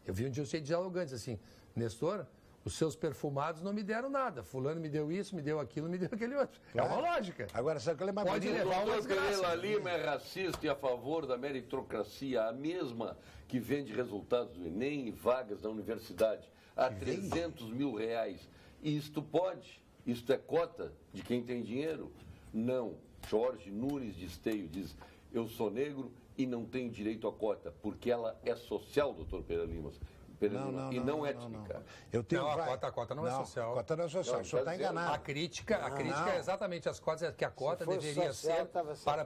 Eu vi um dia os dialogantes assim, Nestor, os seus perfumados não me deram nada. Fulano me deu isso, me deu aquilo, me deu aquele outro. Claro. É uma lógica. Agora, sabe que ela pode levar uma desgraça. O doutor Pera Lima é racista e a favor da meritocracia, a mesma que vende resultados do Enem e vagas na universidade a R$300 mil. E isto pode? Isso é cota de quem tem dinheiro? Não. Jorge Nunes de Esteio diz, eu sou negro e não tenho direito à cota, porque ela é social, doutor Pereira Lima, e não étnica. Eu tenho a cota não é social. A cota não é social, o senhor está enganado. A crítica é exatamente as cotas, é que a cota deveria ser para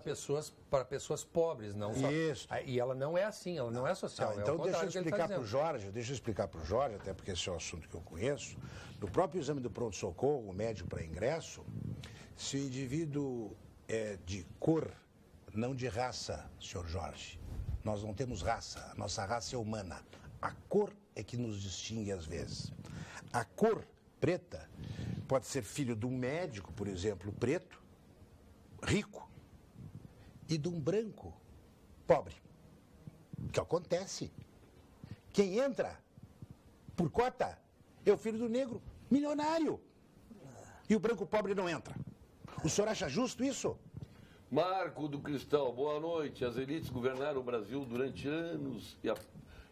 pessoas pobres, não só. Isso. E ela não é assim, ela não é social. Então deixa eu explicar para o Jorge, até porque esse é um assunto que eu conheço. No próprio exame do pronto-socorro, o médico para ingresso, se o indivíduo é de cor, não de raça, senhor Jorge. Nós não temos raça, a nossa raça é humana. A cor é que nos distingue às vezes. A cor preta pode ser filho de um médico, por exemplo, preto, rico, e de um branco, pobre. O que acontece? Quem entra por cota é o filho do negro, milionário. E o branco pobre não entra. O senhor acha justo isso? Marco do Cristal, boa noite. As elites governaram o Brasil durante anos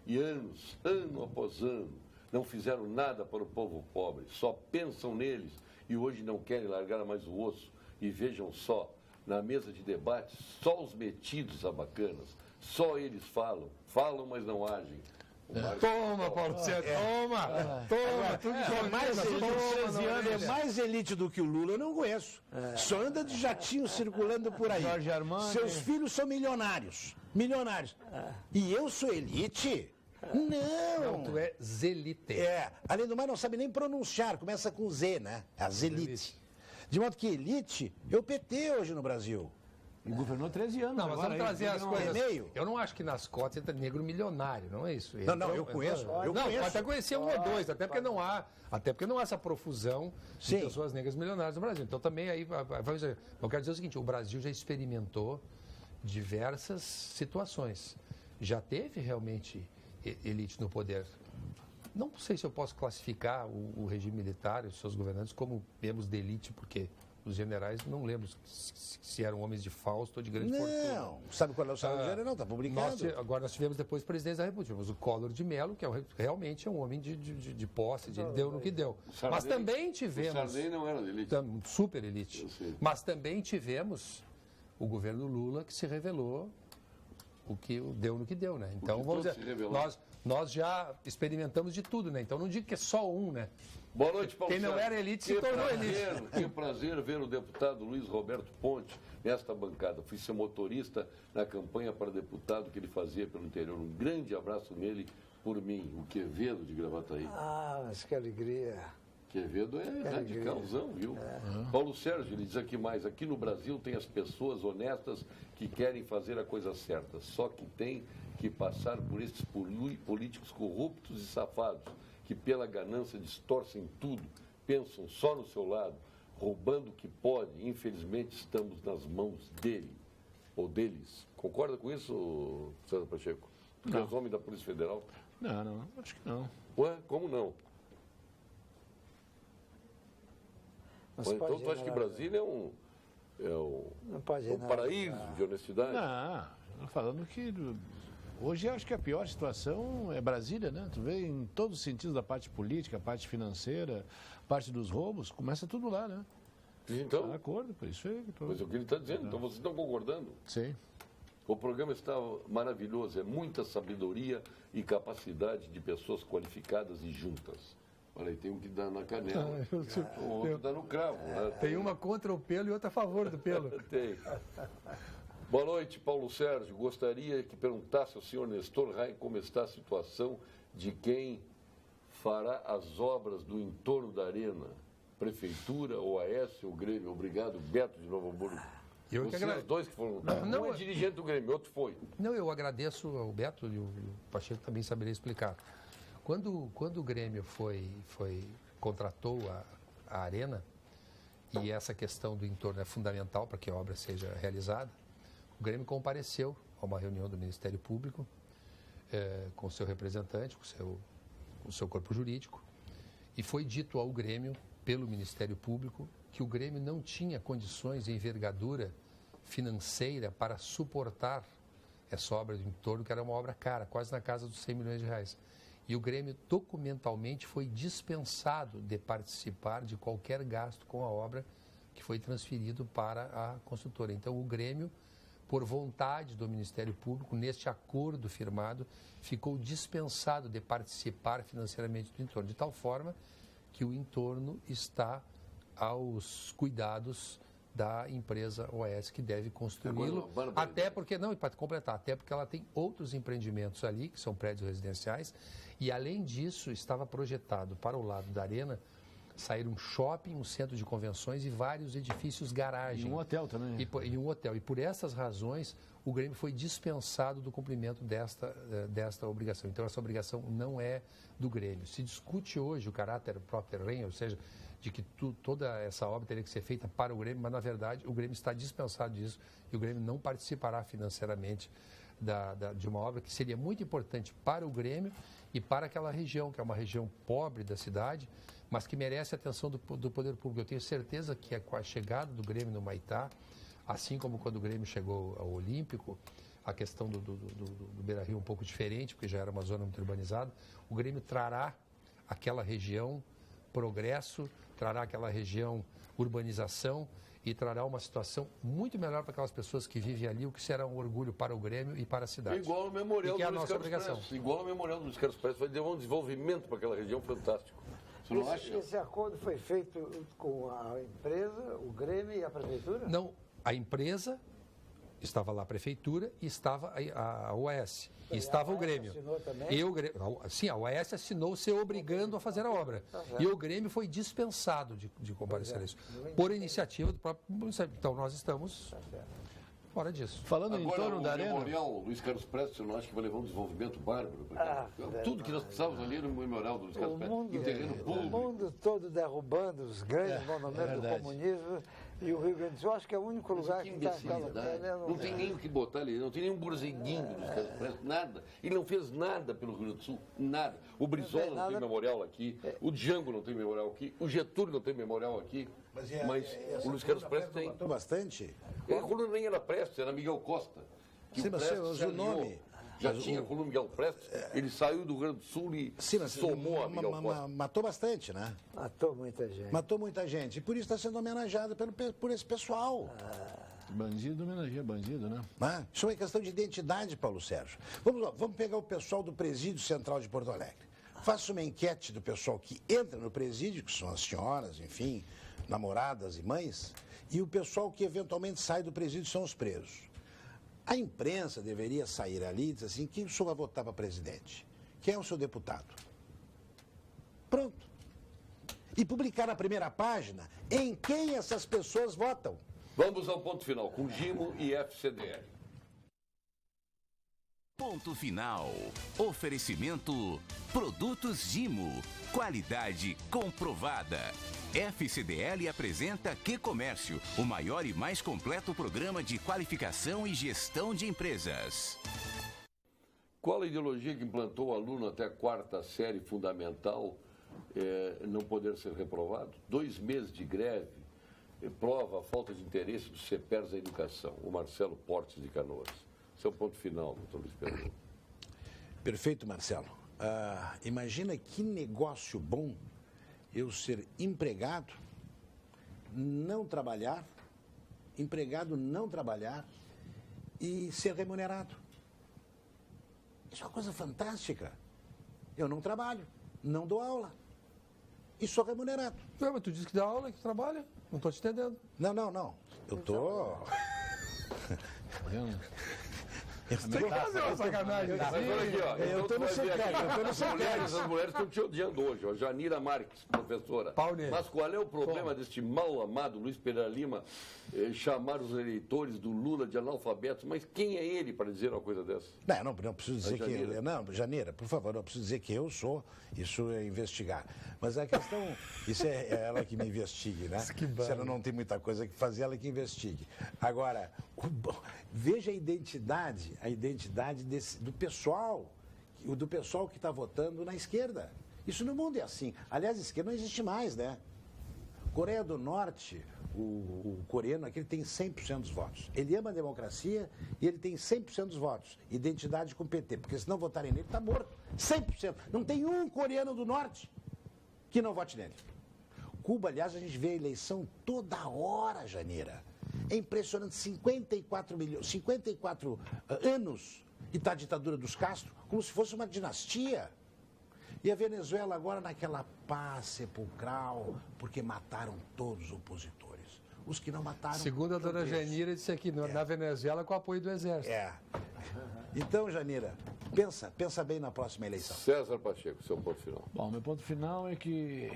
e anos, ano após ano, não fizeram nada para o povo pobre, só pensam neles e hoje não querem largar mais o osso. E vejam só, na mesa de debate, só os metidos a bacanas, só eles falam, mas não agem. Toma, Paulo Sérgio, toma. Tudo é mais elite do que o Lula, eu não conheço. Só anda de jatinho circulando por aí. Jorge Armando. Seus filhos são milionários. E eu sou elite? Não, tu é zelite. Além do mais, não sabe nem pronunciar, começa com Z, né? A zelite. De modo que elite é o PT hoje no Brasil. E governou 13 anos. Não, mas vamos trazer as coisas. meio. Eu não acho que nas cotas entra negro milionário, não é isso? Eu conheço. Pode até conhecer um ou dois, até porque não há essa profusão de pessoas negras milionárias no Brasil. Então também aí, eu quero dizer o seguinte, o Brasil já experimentou diversas situações. Já teve realmente elite no poder. Não sei se eu posso classificar o regime militar e os seus governantes como membros de elite, porque os generais, não lembro se eram homens de Fausto ou de grande fortuna. Não, sabe qual é o salário do general? Está publicado. Agora nós tivemos depois presidentes da República. Tivemos o Collor de Mello, que realmente é um homem de posse, ele deu no que deu. Mas também tivemos... O Sarney não era de elite. Super elite. Mas também tivemos o governo Lula, que se revelou o que deu no que deu, né? Então, vamos dizer, nós já experimentamos de tudo, né? Então não digo que é só um, né? Boa noite, Paulo. Quem não era elite se tornou elite. Que prazer ver o deputado Luiz Roberto Ponte nesta bancada. Fui seu motorista na campanha para deputado que ele fazia pelo interior. Um grande abraço nele por mim, o Quevedo de Gravataí. Mas que alegria. Quevedo é radicalzão, viu? Paulo Sérgio, ele diz aqui mais, aqui no Brasil tem as pessoas honestas que querem fazer a coisa certa, só que tem que passar por esses políticos corruptos e safados, que pela ganância distorcem tudo, pensam só no seu lado, roubando o que pode. Infelizmente estamos nas mãos dele, ou deles. Concorda com isso, César Pacheco? Tu és homem da Polícia Federal? Não, acho que não. Ué, como não? Então tu acha que Brasília é um paraíso de honestidade? Não, estou falando que hoje acho que a pior situação é Brasília, né? Tu vê em todos os sentidos da parte política, a parte financeira, a parte dos roubos, começa tudo lá, né? Então, de acordo, por isso é. Mas é o que ele está dizendo, então vocês estão concordando? Sim. O programa está maravilhoso, é muita sabedoria e capacidade de pessoas qualificadas e juntas. Olha aí, tem um que dá na canela, o outro dá no cravo. Né? Tem uma contra o pelo e outra a favor do pelo. Tem. Boa noite, Paulo Sérgio. Gostaria que perguntasse ao senhor Nestor Rain como está a situação de quem fará as obras do entorno da arena. Prefeitura, OAS ou Grêmio? Obrigado, Beto de Novo Hamburgo. Vocês dois que foram... Um é dirigente do Grêmio, outro foi. Não, eu agradeço ao Beto e o Pacheco também saberia explicar. Quando o Grêmio contratou a arena, e essa questão do entorno é fundamental para que a obra seja realizada, o Grêmio compareceu a uma reunião do Ministério Público com o seu representante, com o seu corpo jurídico, e foi dito ao Grêmio, pelo Ministério Público, que o Grêmio não tinha condições e envergadura financeira para suportar essa obra de entorno, que era uma obra cara, quase na casa dos 100 milhões de reais. E o Grêmio documentalmente foi dispensado de participar de qualquer gasto com a obra que foi transferido para a construtora. Então, o Grêmio, por vontade do Ministério Público, neste acordo firmado, ficou dispensado de participar financeiramente do entorno, de tal forma que o entorno está aos cuidados da empresa OAS, que deve construí-lo, até porque, não, e para completar, até porque ela tem outros empreendimentos ali, que são prédios residenciais, e além disso, estava projetado para o lado da arena sair um shopping, um centro de convenções e vários edifícios garagem. E um hotel também. E um hotel. E por essas razões, o Grêmio foi dispensado do cumprimento desta obrigação. Então, essa obrigação não é do Grêmio. Se discute hoje o caráter próprio terreno, ou seja, de que toda essa obra teria que ser feita para o Grêmio, mas, na verdade, o Grêmio está dispensado disso e o Grêmio não participará financeiramente de uma obra que seria muito importante para o Grêmio e para aquela região, que é uma região pobre da cidade, mas que merece a atenção do poder público. Eu tenho certeza que com a chegada do Grêmio no Maitá, assim como quando o Grêmio chegou ao Olímpico, a questão do Beira-Rio um pouco diferente, porque já era uma zona muito urbanizada, o Grêmio trará àquela região progresso, trará àquela região urbanização e trará uma situação muito melhor para aquelas pessoas que vivem ali, o que será um orgulho para o Grêmio e para a cidade. Igual o memorial do Luiz Carlos Prestes. Igual o memorial do Luiz Carlos Prestes, vai dar um desenvolvimento para aquela região fantástico. Você não acha? Esse acordo foi feito com a empresa, o Grêmio e a prefeitura? Não, a empresa, estava lá a prefeitura e estava a OAS. E estava o Grêmio. Assinou também? Sim, a OAS assinou se obrigando a fazer a obra. E o Grêmio foi dispensado de comparecer a isso. Por iniciativa do próprio município. Então nós estamos fora disso. Falando em torno da arena... O memorial Luiz Carlos Prestes, eu não acho que vai levar um desenvolvimento bárbaro. Tudo que nós precisávamos ali era no memorial do Luiz Carlos Prestes. Em terreno público. O mundo todo derrubando os grandes monumentos do comunismo. E o Rio Grande do Sul, acho que é o único lugar que está... Não tem nem o que botar ali, não tem nem um borzeguinho dos Carlos Prestes, nada. Ele não fez nada pelo Rio Grande do Sul, nada. O Brizola não tem memorial aqui, o Django não tem memorial aqui, o Getúlio não tem memorial aqui, mas o Luiz Carlos Prestes tem. Bastante? A coluna nem era Prestes, era Miguel Costa. Sim, mas você usa o nome. Já tinha a coluna Miguel Prestes, ele saiu do Rio Grande do Sul e somou a Miguel Costa. Matou bastante, né? Matou muita gente. Matou muita gente. E por isso está sendo homenageado por esse pessoal. Bandido homenageia bandido, né? Isso é uma questão de identidade, Paulo Sérgio. Vamos pegar o pessoal do Presídio Central de Porto Alegre. Faça uma enquete do pessoal que entra no presídio, que são as senhoras, enfim, namoradas e mães, e o pessoal que eventualmente sai do presídio são os presos. A imprensa deveria sair ali e dizer assim, quem o senhor vai votar para presidente? Quem é o seu deputado? Pronto. E publicar na primeira página em quem essas pessoas votam. Vamos ao ponto final, com Gimo e FCDL. Ponto final. Oferecimento Produtos Gimo. Qualidade comprovada. FCDL apresenta Que Comércio, o maior e mais completo programa de qualificação e gestão de empresas. Qual a ideologia que implantou o aluno até a 4ª série fundamental não poder ser reprovado? 2 meses de greve prova a falta de interesse dos CEPERS da educação. O Marcelo Portes de Canoas. Esse é o ponto final, doutor Luiz Pedro. Perfeito, Marcelo. Imagina que negócio bom eu ser empregado, não trabalhar, empregado não trabalhar e ser remunerado. Isso é uma coisa fantástica. Eu não trabalho, não dou aula e sou remunerado. Mas tu disse que dá aula, que trabalha? Não estou te entendendo. Não. Eu estou... Tem que fazer uma sacanagem. Eu estou no secreto. As mulheres estão te odiando hoje. A Janira Marques, professora. Mas qual é o problema deste mal amado Luiz Pereira Lima chamar os eleitores do Lula de analfabetos? Mas quem é ele para dizer uma coisa dessa? Não preciso dizer que... Não, Janira, por favor, não preciso dizer que eu sou. Isso é investigar. Mas a questão... Isso é ela que me investigue, né? Se ela não tem muita coisa que fazer, ela que investigue. Agora, veja a identidade do pessoal que está votando na esquerda. Isso no mundo é assim. Aliás, a esquerda não existe mais, né? Coreia do Norte, o coreano aqui, ele tem 100% dos votos. Ele ama a democracia e ele tem 100% dos votos. Identidade com o PT, porque se não votarem nele, está morto. 100%. Não tem um coreano do norte que não vote nele. Cuba, aliás, a gente vê a eleição toda hora, Janeira. É impressionante, 54 anos e está a ditadura dos Castro, como se fosse uma dinastia. E a Venezuela agora naquela paz sepulcral, porque mataram todos os opositores. Os que não mataram... Segundo a dona Janira, disse aqui, na Venezuela com o apoio do Exército. Então, Janira, pensa bem na próxima eleição. César Pacheco, seu ponto final. Bom, meu ponto final é que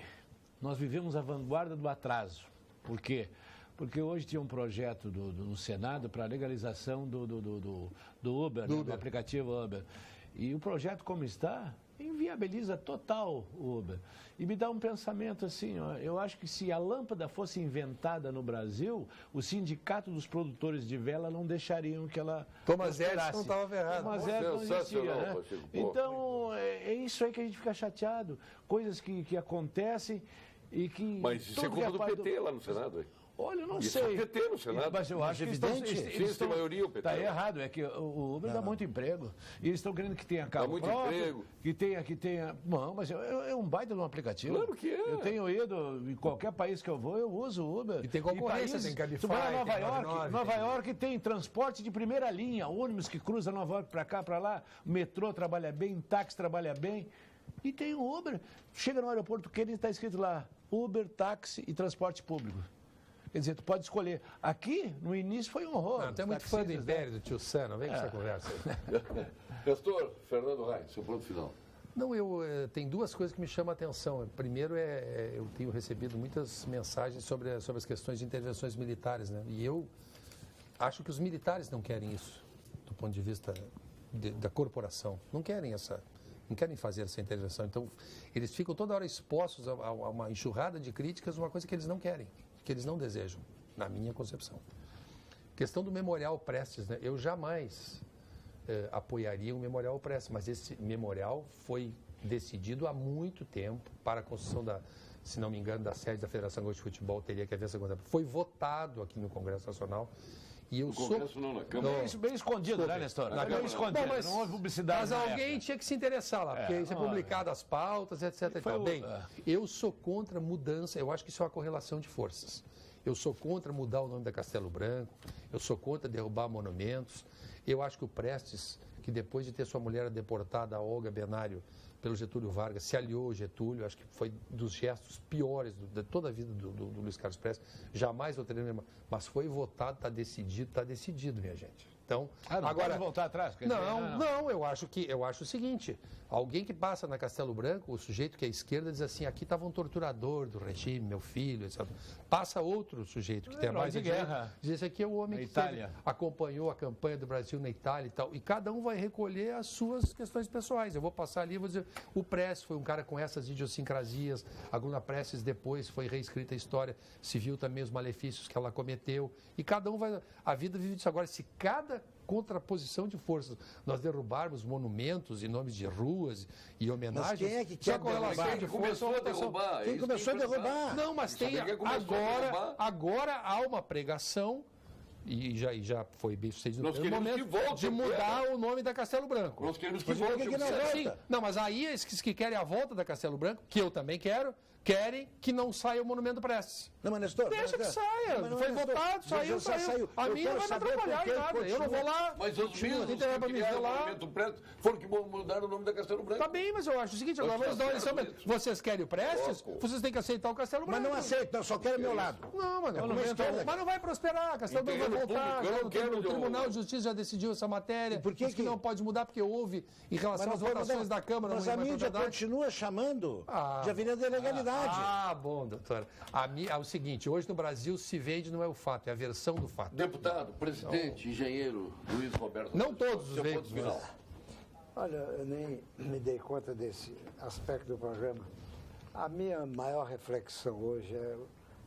nós vivemos a vanguarda do atraso. Por quê? Porque hoje tinha um projeto no Senado para a legalização do Uber, né, do aplicativo Uber. E o projeto como está, inviabiliza total o Uber. E me dá um pensamento assim, ó, eu acho que se a lâmpada fosse inventada no Brasil, o sindicato dos produtores de vela não deixariam que ela Thomas Edison estava errado. Thomas Edison não existia, né? Então, é isso aí que a gente fica chateado. Coisas que acontecem e que... Mas isso é culpa do PT lá no Senado, hein? Olha, eu não isso sei. É PT no Senado. Mas eu acho que eles têm maioria o PT. Está errado, é que o Uber dá muito emprego. E eles estão querendo que tenha carro muito próprio, emprego. que tenha... Não, mas é um baita de um aplicativo. Claro que é. Eu tenho ido, em qualquer país que eu vou, eu uso o Uber. E tem concorrência, tem Cabify, tu vai a tem Nova York tem transporte de primeira linha, ônibus que cruza Nova York para cá, para lá, metrô trabalha bem, táxi trabalha bem. E tem o Uber. Chega no aeroporto Kennedy, está escrito lá, Uber, táxi e transporte público. Quer dizer, tu pode escolher. Aqui, no início, foi um horror. Não, tu é muito fã do Império, do tio Sam, não vem com essa conversa. Pastor Fernando Reis, seu ponto final. Não, tem duas coisas que me chamam a atenção. Primeiro, eu tenho recebido muitas mensagens sobre as questões de intervenções militares, né? E eu acho que os militares não querem isso, do ponto de vista da corporação. Não querem fazer essa intervenção. Então, eles ficam toda hora expostos a uma enxurrada de críticas, uma coisa que eles não querem, que eles não desejam, na minha concepção. Questão do Memorial Prestes, né? Eu jamais apoiaria um Memorial Prestes, mas esse memorial foi decidido há muito tempo para a construção se não me engano, da sede da Federação Gaúcha de Futebol, teria que haver essa coisa. Foi votado aqui no Congresso Nacional. E eu no Congresso não, na Câmara. Bem escondido, né, Nestor? Bem escondido, não houve publicidade. Mas alguém tinha que se interessar lá, porque isso é publicado as pautas, etc. Bem, eu sou contra mudança, eu acho que isso é uma correlação de forças. Eu sou contra mudar o nome da Castelo Branco, eu sou contra derrubar monumentos. Eu acho que o Prestes, que depois de ter sua mulher deportada, a Olga Benário, pelo Getúlio Vargas, se aliou ao Getúlio, acho que foi dos gestos piores de toda a vida do Luiz Carlos Prestes. Jamais votaria mesmo, mas foi votado, está decidido, minha gente. Então, agora pode voltar atrás? Não, eu acho o seguinte, alguém que passa na Castelo Branco, o sujeito que é à esquerda diz assim, aqui estava um torturador do regime, meu filho, etc. Passa outro sujeito que tem mais de guerra, diz esse aqui é o homem que acompanhou a campanha do Brasil na Itália e tal, e cada um vai recolher as suas questões pessoais. Eu vou passar ali e vou dizer, o Prestes foi um cara com essas idiosincrasias, a Bruna Prestes depois foi reescrita a história, se viu também os malefícios que ela cometeu, e cada um vai... A vida vive disso. Agora, se cada contraposição de forças, nós derrubarmos monumentos em nomes de ruas e homenagens... Mas quem é que quer derrubar? Quem começou a derrubar? Quem começou a derrubar? Não, mas tem... Agora há uma pregação... E já foi bem sucedido no primeiro momento de mudar o nome da Castelo Branco. Nós queremos que volte. Sim, não, mas aí esses que querem a volta da Castelo Branco, que eu também quero, querem que não saia o Monumento Prestes. Não, mas Nestor... Deixa que saia. Foi votado, saiu. A mim não vai me atrapalhar em nada. Eu não vou lá... Mas os mesmos que criaram o Monumento Prestes foram que mudaram o nome da Castelo Branco. Tá bem, mas eu acho o seguinte, agora vamos dar uma lição. Vocês querem o Prestes? Vocês têm que aceitar o Castelo Branco. Mas não aceito, eu só quero o meu lado. Não, mas não vai prosperar. Castelo Branco vai voltar. O Tribunal de Justiça já decidiu essa matéria. Por que não pode mudar? Porque houve, em relação às votações da Câmara... Mas a mídia continua chamando de avenida da ilegalidade. Bom, doutor. É o seguinte, hoje no Brasil se vende não é o fato, é a versão do fato. Deputado, presidente, engenheiro Luiz Roberto. Não todos os veículos. Olha, eu nem me dei conta desse aspecto do programa. A minha maior reflexão hoje é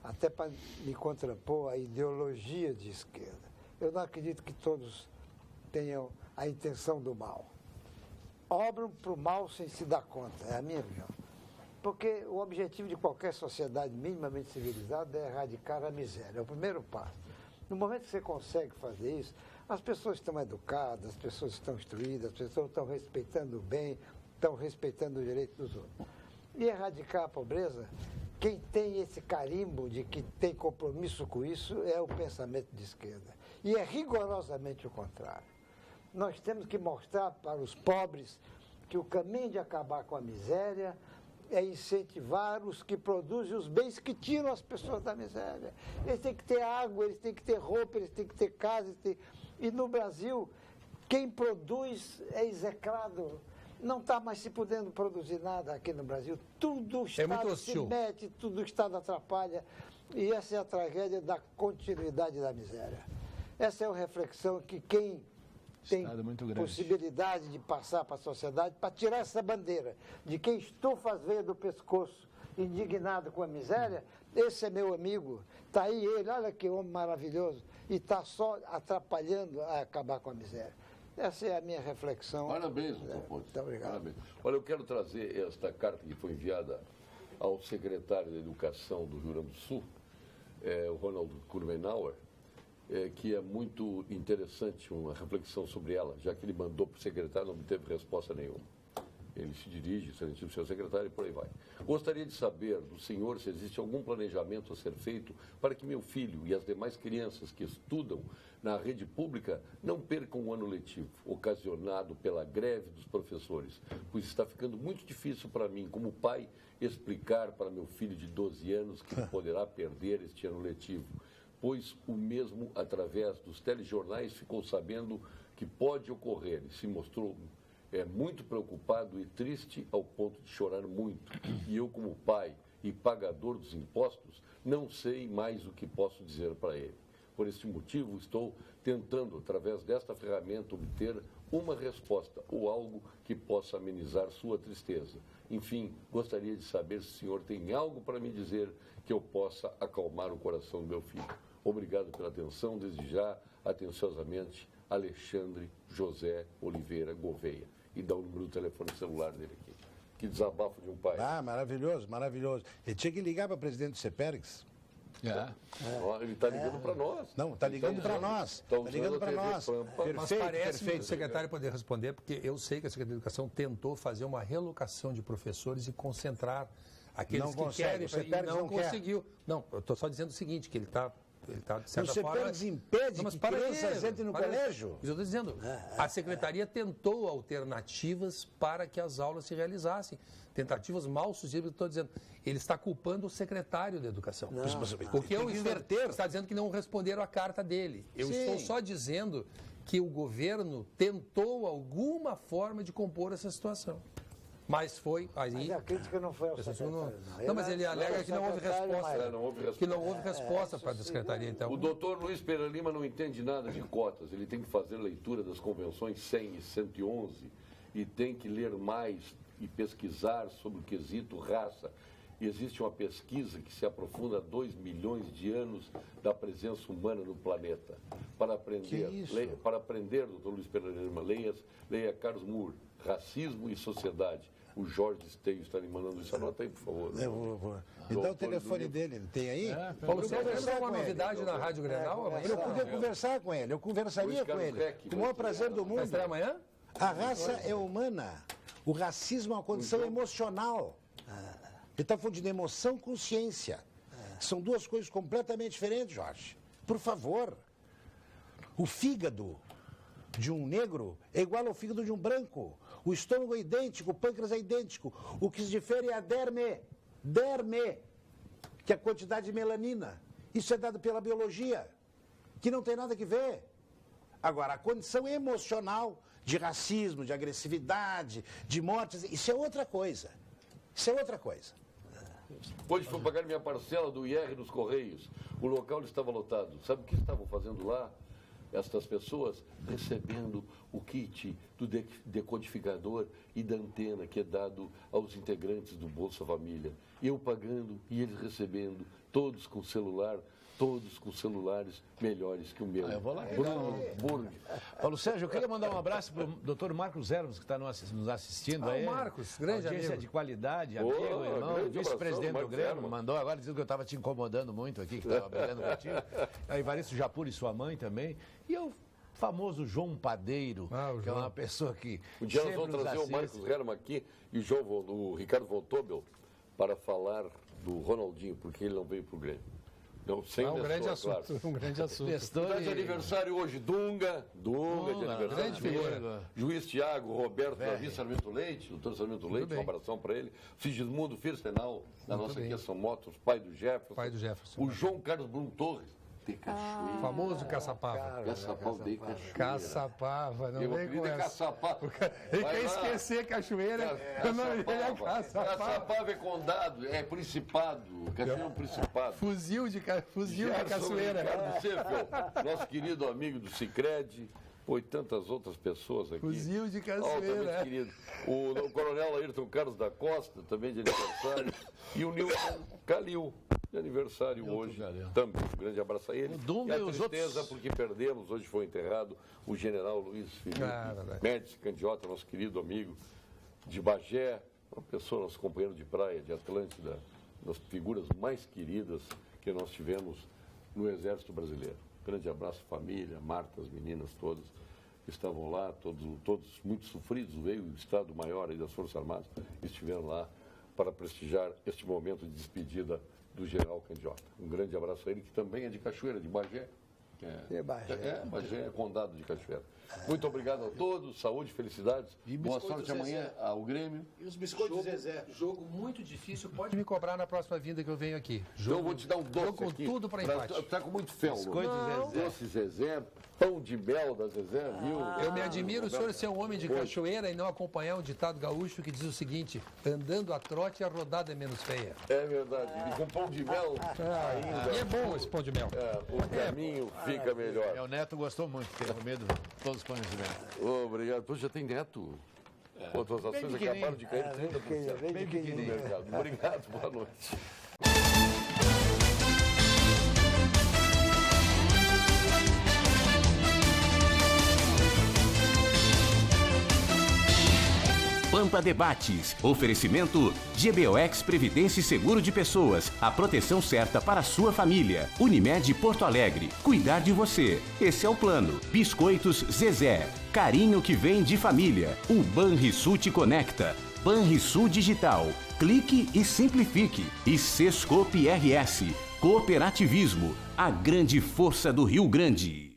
até para me contrapor à ideologia de esquerda. Eu não acredito que todos tenham a intenção do mal. Obram para o mal sem se dar conta, é a minha opinião. Porque o objetivo de qualquer sociedade minimamente civilizada é erradicar a miséria, é o primeiro passo. No momento que você consegue fazer isso, as pessoas estão educadas, as pessoas estão instruídas, as pessoas estão respeitando o bem, estão respeitando o direito dos outros. E erradicar a pobreza, quem tem esse carimbo de que tem compromisso com isso é o pensamento de esquerda. E é rigorosamente o contrário. Nós temos que mostrar para os pobres que o caminho de acabar com a miséria é incentivar os que produzem os bens que tiram as pessoas da miséria. Eles têm que ter água, eles têm que ter roupa, eles têm que ter casa. E no Brasil, quem produz é execrado. Não está mais se podendo produzir nada aqui no Brasil. Tudo o Estado se mete, tudo o Estado atrapalha. E essa é a tragédia da continuidade da miséria. Essa é a reflexão que quem tem possibilidade de passar para a sociedade, para tirar essa bandeira de quem estufa as veias do pescoço, indignado com a miséria, esse é meu amigo, está aí ele, olha que homem maravilhoso, e está só atrapalhando a acabar com a miséria. Essa é a minha reflexão. Parabéns, doutor Pontes. Muito obrigado. Parabéns. Olha, eu quero trazer esta carta que foi enviada ao secretário de Educação do Rio Grande do Sul, o Ronald Kurmenauer, que é muito interessante uma reflexão sobre ela, já que ele mandou para o secretário, não teve resposta nenhuma. Ele se dirige, excelentíssimo senhor secretário, e por aí vai. Gostaria de saber do senhor se existe algum planejamento a ser feito para que meu filho e as demais crianças que estudam na rede pública não percam o ano letivo, ocasionado pela greve dos professores, pois está ficando muito difícil para mim, como pai, explicar para meu filho de 12 anos que poderá perder este ano letivo, pois o mesmo, através dos telejornais, ficou sabendo que pode ocorrer e se mostrou muito preocupado e triste ao ponto de chorar muito. E eu, como pai e pagador dos impostos, não sei mais o que posso dizer para ele. Por este motivo, estou tentando, através desta ferramenta, obter uma resposta ou algo que possa amenizar sua tristeza. Enfim, gostaria de saber se o senhor tem algo para me dizer que eu possa acalmar o coração do meu filho. Obrigado pela atenção, desde já, atenciosamente, Alexandre José Oliveira Gouveia. E dá o número do telefone celular dele aqui. Que desabafo de um pai. Ah, maravilhoso, maravilhoso. Ele tinha que ligar para o presidente do CEPERGS. Ele está ligando para nós. Não, está ligando para nós. Está ligando para nós. Mas parece o secretário poder responder, porque eu sei que a Secretaria de Educação tentou fazer uma relocação de professores e concentrar aqueles que querem, e não conseguiu. Não, eu estou só dizendo o seguinte, que ele está de certa forma... Você impede que crianças entrem no colégio? Eu estou dizendo, a Secretaria tentou alternativas para que as aulas se realizassem. Tentativas mal sucedidas, estou dizendo. Ele está culpando o secretário de Educação. Porque eu está dizendo que não responderam a carta dele. Eu estou só dizendo que o governo tentou alguma forma de compor essa situação. Mas foi aí. Mas a crítica não foi ao secretário. Não, mas ele alega que não houve resposta. Que não houve resposta para a secretaria, então. O doutor Luiz Pereira Lima não entende nada de cotas. Ele tem que fazer leitura das convenções 100 e 111 e tem que ler mais e pesquisar sobre o quesito raça. E existe uma pesquisa que se aprofunda há 2 milhões de anos da presença humana no planeta. Para aprender, doutor Luiz Pereira Lima, leia Carlos Moore, Racismo e Sociedade. O Jorge Esteio está lhe mandando isso. Anota aí, por favor. Eu vou. Me dá o telefone dele. Ele tem aí? Paulo César, tem uma novidade na Rádio Grenal? Eu podia conversar com ele. Eu conversaria com ele. Com o maior prazer do mundo. Vai ser amanhã? A raça é humana. O racismo é uma condição emocional. Ele está falando de emoção e consciência. São duas coisas completamente diferentes, Jorge. Por favor. O fígado de um negro é igual ao fígado de um branco. O estômago é idêntico, o pâncreas é idêntico. O que se difere é a derme, que é a quantidade de melanina. Isso é dado pela biologia, que não tem nada que ver. Agora, a condição emocional de racismo, de agressividade, de mortes, isso é outra coisa. Isso é outra coisa. Hoje fui pagar minha parcela do IR nos Correios. O local estava lotado. Sabe o que estavam fazendo lá? Estas pessoas recebendo o kit do decodificador e da antena que é dado aos integrantes do Bolsa Família. Eu pagando e eles recebendo, todos com celular, todos com celulares melhores que o meu. Eu vou lá. Bruno Burg, Paulo Sérgio, eu queria mandar um abraço para o doutor Marcos Hermes, que está nos assistindo aí. O Marcos, grande audiência amigo. de qualidade, amigo, irmão, vice-presidente do Grêmio, mandou agora dizendo que eu estava te incomodando muito aqui, que estava brigando contigo. Aí Evaristo Japur e sua mãe também. E o famoso João Padeiro, que é uma pessoa que Um dia nós vamos trazer o Marcos Herman aqui e o Ricardo Von Tobel para falar do Ronaldinho, porque ele não veio para o Grêmio. Então, sem um grande claro. assunto, um grande assunto. Está de aniversário hoje, Dunga de aniversário. Grande figura. Juiz Tiago, Roberto, Davi Sarmento Leite, doutor Sarmento Leite, um abração para ele. Sigismundo Firstenau, da nossa aqui São Motos, pai do Jefferson. O João Carlos Blum Torres, de Cachoeira. Famoso Caçapava. Caçapava de Cachoeira. Caçapava, não Eu vem com essa. Caçapava. Ele quer esquecer Cachoeira, o nome dele é Caçapava. Caçapava é condado, é principado. Cachoeira é um principado. Fuzil de Gerson Cachoeira. Ricardo Sefel, nosso querido amigo do Sicredi, e tantas outras pessoas aqui. Fuzil de Cachoeira. Altamente querido. O coronel Ayrton Carlos da Costa, também de aniversário. E o Nilton Calil, de aniversário hoje. Também. Um grande abraço a ele. Dunga e a e os tristeza outros. porque perdemos, hoje foi enterrado, o general Luiz Felipe Médici Candiota, nosso querido amigo de Bagé, uma pessoa, nosso companheiro de praia, de Atlântida, das figuras mais queridas que nós tivemos no Exército Brasileiro. Grande abraço, família, Marta, as meninas todas que estavam lá, todos muito sofridos, veio o Estado-Maior aí das Forças Armadas, estiveram lá para prestigiar este momento de despedida do general Candiota. Um grande abraço a ele, que também é de Cachoeira, de Bagé. Bagé é condado de Cachoeira. Muito obrigado a todos, saúde, felicidades. Boa sorte amanhã ao Grêmio. E os biscoitos Zezé. Jogo muito difícil, pode me cobrar na próxima vinda que eu venho aqui. Então eu vou te dar um doce com aqui. tudo para empate. Está com muito fel. Biscoito Zezé. Doce Zezé, pão de mel da Zezé, viu? Eu me admiro o senhor ser um homem de Cachoeira e não acompanhar um ditado gaúcho que diz o seguinte: andando a trote, a rodada é menos feia. É verdade. E com pão de mel ainda. E é bom esse pão de mel. O caminho fica melhor. Meu neto gostou muito, tem medo de todos os conhecimentos. Obrigado. Tu já tem neto? Pô, tuas ações acabaram de cair 30% Bem pequenininho. no mercado. Obrigado, boa noite. Pampa Debates. Oferecimento GBOX Previdência e Seguro de Pessoas. A proteção certa para a sua família. Unimed Porto Alegre. Cuidar de você. Esse é o plano. Biscoitos Zezé. Carinho que vem de família. O Banrisul te conecta. Banrisul Digital. Clique e simplifique. E Sescope RS. Cooperativismo. A grande força do Rio Grande.